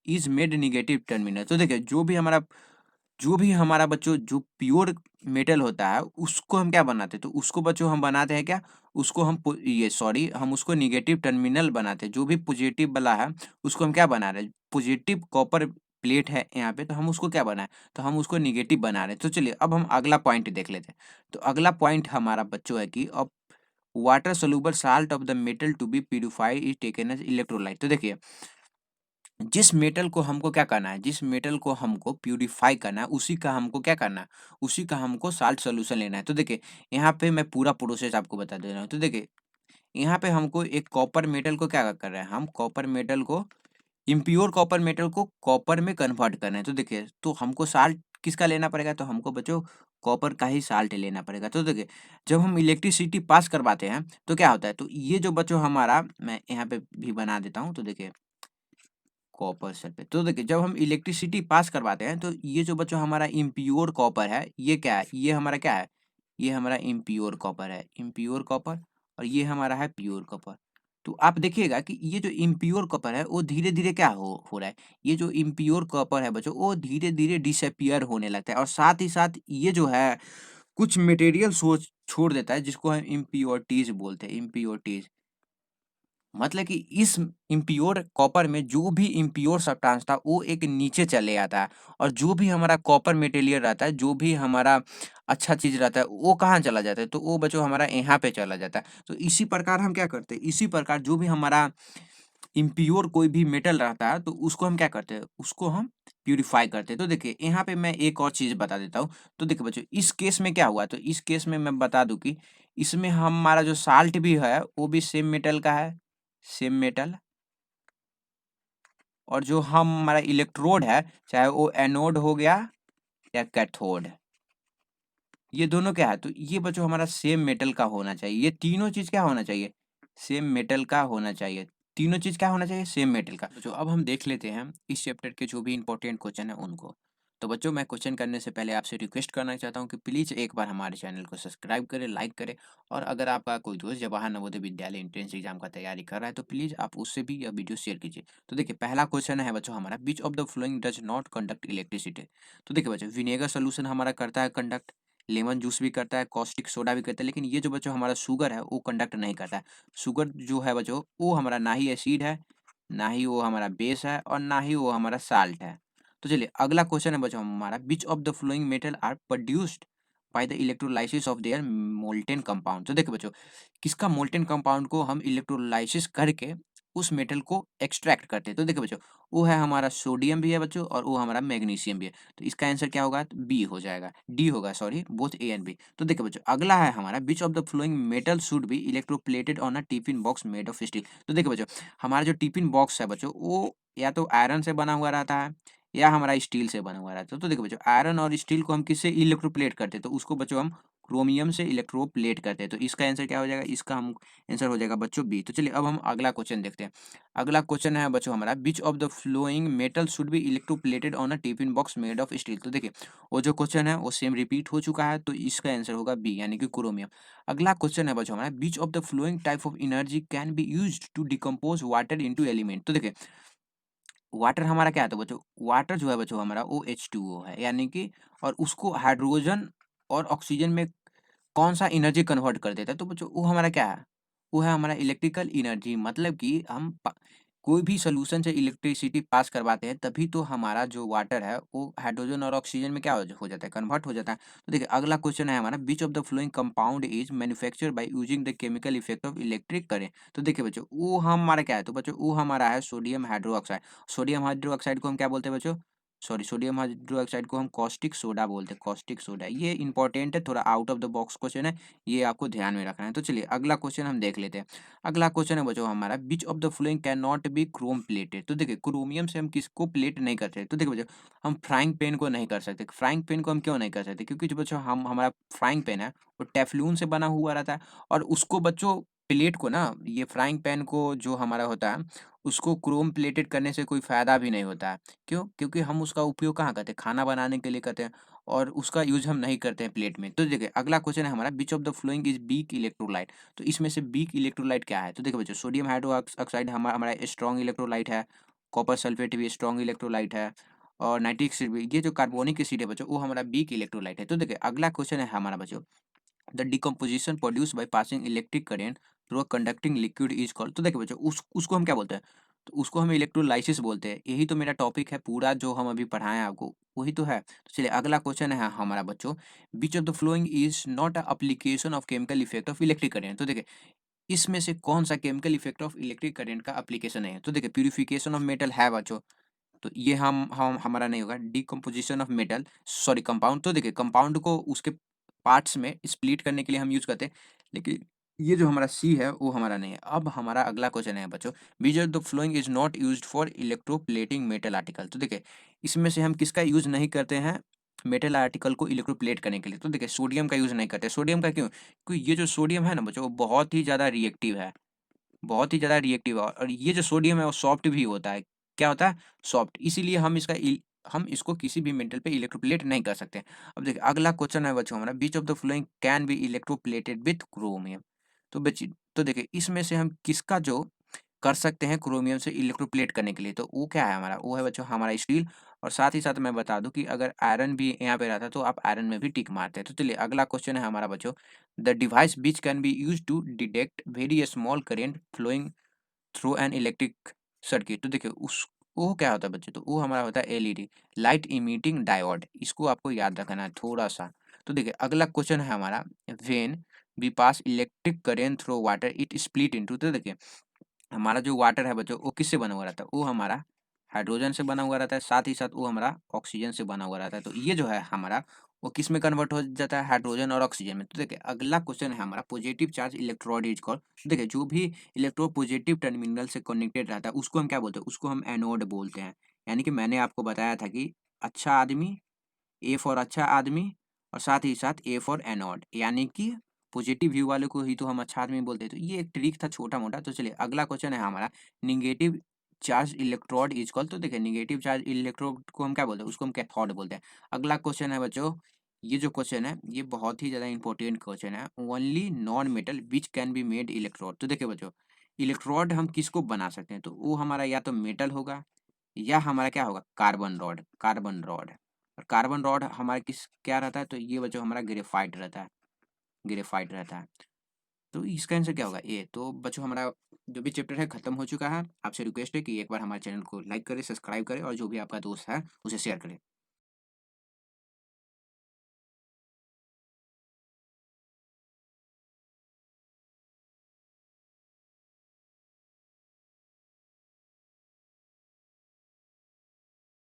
is made negative terminal. तो देखिए जो भी हमारा बच्चों जो प्योर मेटल होता है उसको हम क्या बनाते हैं, तो उसको बच्चों हम बनाते हैं क्या, उसको हम ये सॉरी हम उसको नेगेटिव टर्मिनल बनाते हैं। जो भी पॉजिटिव वाला है उसको हम क्या बना रहे हैं, पॉजिटिव कॉपर प्लेट है यहाँ पे, तो हम उसको क्या बनाए, तो हम उसको निगेटिव बना रहे हैं। तो चलिए अब हम अगला पॉइंट देख लेते हैं। तो अगला पॉइंट हमारा बच्चों है कि अब water soluble salt of the metal to be purified is taken as electrolyte. तो देखिए जिस मेटल को हमको क्या करना है, जिस मेटल को हमको प्यूरिफाई करना है उसी का हमको क्या करना है, उसी का हमको साल्ट सॉल्यूशन लेना है। तो देखिए यहाँ पे मैं पूरा प्रोसेस आपको बता दे रहा हूँ। तो देखिए यहाँ पे हमको एक कॉपर मेटल को क्या कर रहे हैं, हम कॉपर मेटल को इम्प्योर कॉपर मेटल को कॉपर में कन्वर्ट कर रहे हैं। तो देखिए तो हमको साल्ट किसका लेना पड़ेगा, तो हमको बच्चों कॉपर का ही साल्ट लेना पड़ेगा। तो देखिए जब हम इलेक्ट्रिसिटी पास करवाते हैं तो क्या होता है, तो ये जो बच्चों हमारा, मैं यहाँ पे भी बना देता हूँ। तो देखिए कॉपर सल्फेट, तो देखिए जब हम इलेक्ट्रिसिटी पास करवाते हैं तो ये जो बच्चों हमारा इम्प्योर कॉपर है, ये क्या है, ये हमारा क्या है, ये हमारा इम्प्योर कॉपर है, इम्प्योर कॉपर। और ये हमारा है प्योर कॉपर। तो आप देखिएगा कि ये जो इम्प्योर कॉपर है वो धीरे धीरे क्या हो रहा है, ये जो इम्प्योर कॉपर है बच्चों वो धीरे धीरे डिसअपियर होने लगता है। और साथ ही साथ ये जो है कुछ मटेरियल सोच छोड़ देता है जिसको हम इम्प्योरिटीज बोलते हैं, इम्प्योरिटीज। मतलब कि इस इम्प्योर कॉपर में जो भी इम्प्योर सब्सटेंस था वो एक नीचे चले आता है, और जो भी हमारा कॉपर मटेरियल रहता है, जो भी हमारा अच्छा चीज रहता है वो कहाँ चला जाता है, तो वो बच्चों हमारा यहाँ पे चला जाता है। तो इसी प्रकार हम क्या करते हैं, इसी प्रकार जो भी हमारा इम्प्योर कोई भी मेटल रहता है तो उसको हम क्या करते हैं, उसको हम प्यूरिफाई करते हैं। तो देखिए यहाँ पे मैं एक और चीज बता देता हूँ। तो देखिए बच्चों इस केस में क्या हुआ, तो इस केस में मैं बता दूं कि इसमें हमारा जो साल्ट भी है वो भी सेम मेटल का है, सेम मेटल। और जो हमारा इलेक्ट्रोड है, चाहे वो एनोड हो गया या कैथोड, ये दोनों क्या है, तो ये बच्चों हमारा सेम मेटल का होना चाहिए। ये तीनों चीज क्या होना चाहिए, सेम मेटल का होना चाहिए। तीनों चीज क्या होना चाहिए, सेम मेटल का। तो अब हम देख लेते हैं इस चैप्टर के जो भी इंपॉर्टेंट क्वेश्चन है उनको। तो बच्चों मैं क्वेश्चन करने से पहले आपसे रिक्वेस्ट करना चाहता हूँ कि प्लीज़ एक बार हमारे चैनल को सब्सक्राइब करें, लाइक करें। और अगर आपका कोई दोस्त जवाहर नवोदय विद्यालय एंट्रेंस एग्जाम का तैयारी कर रहा है तो प्लीज़ आप उससे भी यह वीडियो शेयर कीजिए। तो देखिए पहला क्वेश्चन है बच्चों हमारा, which of the flowing does not conduct electricity. तो देखिए बच्चों विनेगर सोल्यूशन हमारा करता है कंडक्ट, लेमन जूस भी करता है, कॉस्टिक सोडा भी करता है, लेकिन ये जो बच्चों हमारा शुगर है वो कंडक्ट नहीं करता है। शुगर जो है बच्चों वो हमारा ना ही एसिड है, ना ही वो हमारा बेस है, और ना ही वो हमारा साल्ट है। तो चलिए अगला क्वेश्चन है बच्चों हमारा, which of the flowing metal are produced by the electrolysis of their molten compound. तो देखिए बच्चों किसका मोल्टेन कंपाउंड को हम इलेक्ट्रोलाइसिस करके उस मेटल को एक्सट्रैक्ट करते हैं। तो देखिए बच्चों वो है हमारा सोडियम भी है बच्चों, और वो हमारा मैग्नीशियम भी है। तो इसका आंसर क्या होगा, बी हो जाएगा, डी होगा, sorry both A and B. तो देखिए बच्चों अगला है हमारा, which of the flowing metal should be electroplated on a tiffin box made of steel. तो देखिए बच्चों हमारा जो टिफिन बॉक्स है बच्चों वो या तो आयरन से बना हुआ रहता है या हमारा स्टील से बना हुआ रहता है। तो देखो बच्चों आयरन और स्टील को हम किससे इलेक्ट्रोप्लेट करते हैं, तो उसको बच्चों हम क्रोमियम से इलेक्ट्रोप्लेट करते हैं। तो इसका आंसर क्या हो जाएगा, इसका हम आंसर हो जाएगा बच्चों बी। तो चलिए अब हम अगला क्वेश्चन देखते हैं। अगला क्वेश्चन है बच्चों हमारा, which of the flowing metal should be electroplated on a tiffin box made of steel. तो देखिए वो जो क्वेश्चन है वो सेम रिपीट हो चुका है, तो इसका आंसर होगा बी यानी कि क्रोमियम। अगला क्वेश्चन है बच्चों हमारा, which of the flowing type of energy can be used to decompose water into element. तो देखिए वाटर हमारा क्या है, तो बच्चों वाटर जो है बच्चों हमारा वो H2O है, यानी कि और उसको हाइड्रोजन और ऑक्सीजन में कौन सा एनर्जी कन्वर्ट कर देता है, तो बच्चों वो हमारा क्या है, वो है हमारा इलेक्ट्रिकल एनर्जी। मतलब कि हम कोई भी सोल्यूशन से इलेक्ट्रिसिटी पास करवाते हैं तभी तो हमारा जो वाटर है वो हाइड्रोजन और ऑक्सीजन में क्या हो जाता है, कन्वर्ट हो जाता है। तो देखिए अगला क्वेश्चन है हमारा, which of the flowing compound is manufacture by using the chemical effect of electric current. तो देखिए बच्चों वो हमारा क्या है, तो बच्चों वो हमारा है सोडियम हाइड्रोक्साइड। सोडियम हाइड्रोक्साइड को हम क्या बोलते हैं बच्चों, सॉरी सोडियम हाइड्रोक्साइड को हम कॉस्टिक सोडा बोलते हैं, कॉस्टिक सोडा। ये इंपॉर्टेंट है, थोड़ा out of the box question है, ये आपको ध्यान में रखना है। तो चलिए अगला क्वेश्चन हम देख लेते हैं। अगला क्वेश्चन है बच्चों हमारा, which of the following can not be Chrome plated. तो देखिए क्रोमियम से हम किसको प्लेट नहीं करते, तो देखिए बच्चों हम फ्राइंग पैन को नहीं कर सकते। फ्राइंग पैन को हम क्यों नहीं कर सकते, क्योंकि जो बच्चों हम हमारा फ्राइंग पैन है वो टेफ्लून से बना हुआ रहता है, और उसको बच्चों प्लेट को ना, ये फ्राइंग पैन को जो हमारा होता है उसको क्रोम प्लेटेड करने से कोई फ़ायदा भी नहीं होता है। क्यों? क्योंकि हम उसका उपयोग कहाँ करते हैं, खाना बनाने के लिए करते हैं, और उसका यूज़ हम नहीं करते हैं प्लेट में। तो देखिए अगला क्वेश्चन है हमारा, which of the following is weak electrolyte. तो इसमें से वीक इलेक्ट्रोलाइट क्या है, तो देखिए बच्चों सोडियम हाइड्रोक्साइड हमारा स्ट्रॉन्ग इलेक्ट्रोलाइट है, कॉपर सल्फेट भी स्ट्रॉन्ग इलेक्ट्रोलाइट है, और नाइट्रिक एसिड भी, ये जो कार्बोनिक एसिड है बच्चों वो हमारा वीक इलेक्ट्रोलाइट है। तो देखिए अगला क्वेश्चन है हमारा बच्चों, the decomposition produce by passing electric current through a conducting liquid is called. तो देखिए बच्चों उसको हम क्या बोलते हैं, तो उसको हम इलेक्ट्रोलाइसिस बोलते हैं। यही तो मेरा टॉपिक है पूरा जो हम अभी पढ़ाएं आपको, वही तो है। तो चलिए अगला क्वेश्चन है हमारा बच्चों, विच of the following is not a application of chemical effect of electric current. तो देखिए इसमें से कौन सा chemical effect of electric current का एप्लीकेशन है, तो देखिए प्यूरिफिकेशन ऑफ मेटल है बच्चों, तो ये हम हमारा नहीं होगा। Decomposition of metal, sorry compound, तो देखिए कंपाउंड को उसके पार्ट्स में स्प्लिट करने के लिए हम यूज करते हैं, लेकिन ये जो हमारा सी है वो हमारा नहीं है। अब हमारा अगला क्वेश्चन है बच्चों, विच of the following is not used for electroplating metal article. तो देखिए इसमें से हम किसका यूज नहीं करते हैं मेटल आर्टिकल को इलेक्ट्रोप्लेट करने के लिए, तो देखिए सोडियम का यूज नहीं करते। सोडियम का क्यों, क्योंकि ये जो सोडियम है ना बच्चों वो बहुत ही ज़्यादा रिएक्टिव है, बहुत ही ज़्यादा रिएक्टिव है, और ये जो सोडियम है वो सॉफ्ट भी होता है। क्या होता है? सॉफ्ट। इसीलिए हम इसको किसी भी मेटल पे इलेक्ट्रोप्लेट नहीं कर सकते। अब देखिए अगला क्वेश्चन है बच्चों हमारा, which of the following can be electroplated with chromium. तो बच्ची तो देखिए इसमें से हम किसका जो कर सकते हैं क्रोमियम से इलेक्ट्रोप्लेट करने के लिए, तो वो क्या है हमारा, वो है बच्चों हमारा स्टील। और साथ ही साथ मैं बता दूं कि अगर आयरन भी यहाँ पे रहता तो आप आयरन में भी टिक मारते हैं। तो चलिए अगला क्वेश्चन है हमारा बच्चों, the device which can be use to detect very small current flowing through an electric circuit. तो देखिए उस वो क्या होता है बच्चे, तो वो हमारा होता है एलईडी, लाइट इमिटिंग डायोड। इसको आपको याद रखना है थोड़ा सा। तो देखिए अगला क्वेश्चन है हमारा, when we pass electric current through water it split into. तो देखिए हमारा जो वाटर है बच्चों वो किससे बना हुआ रहता है, वो हमारा हाइड्रोजन से बना हुआ रहता है, साथ ही साथ वो हमारा ऑक्सीजन से बना हुआ रहता है। तो ये जो है हमारा वो किस में कन्वर्ट हो जाता है, हाइड्रोजन और ऑक्सीजन में। तो देखिए अगला क्वेश्चन है हमारा, positive charge electrode is called. देखिए जो भी इलेक्ट्रो पॉजिटिव टर्मिनल से कनेक्टेड रहता है उसको हम क्या बोलते हैं, उसको हम एनोड बोलते हैं। यानी कि मैंने आपको बताया था कि अच्छा आदमी, ए फॉर अच्छा आदमी, और साथ ही साथ ए फॉर एनोड, यानी कि पॉजिटिव व्यू वाले को ही तो हम अच्छा आदमी बोलते हैं। तो ये एक ट्रिक था छोटा मोटा। तो चलिए अगला क्वेश्चन है हमारा, negative charge electrode is called. तो देखिए निगेटिव चार्ज इलेक्ट्रोड को हम क्या बोलते हैं, उसको हम कैथोड बोलते हैं। अगला क्वेश्चन है बच्चों, ये जो क्वेश्चन है ये बहुत ही ज़्यादा इंपॉर्टेंट क्वेश्चन है, only non metal which can be made electrode. तो देखिए बच्चों इलेक्ट्रोड हम किसको बना सकते हैं, तो वो हमारा या तो मेटल होगा या हमारा क्या होगा, कार्बन रॉड, कार्बन रॉड। और कार्बन रॉड हमारा किस क्या रहता है, तो ये बच्चों हमारा ग्रेफाइट रहता है, ग्रेफाइट रहता है। तो इसका आंसर क्या होगा, ए। तो बच्चों हमारा जो भी चैप्टर है खत्म हो चुका है। आपसे रिक्वेस्ट है कि एक बार हमारे चैनल को लाइक करें, सब्सक्राइब करें, और जो भी आपका दोस्त है उसे शेयर करें।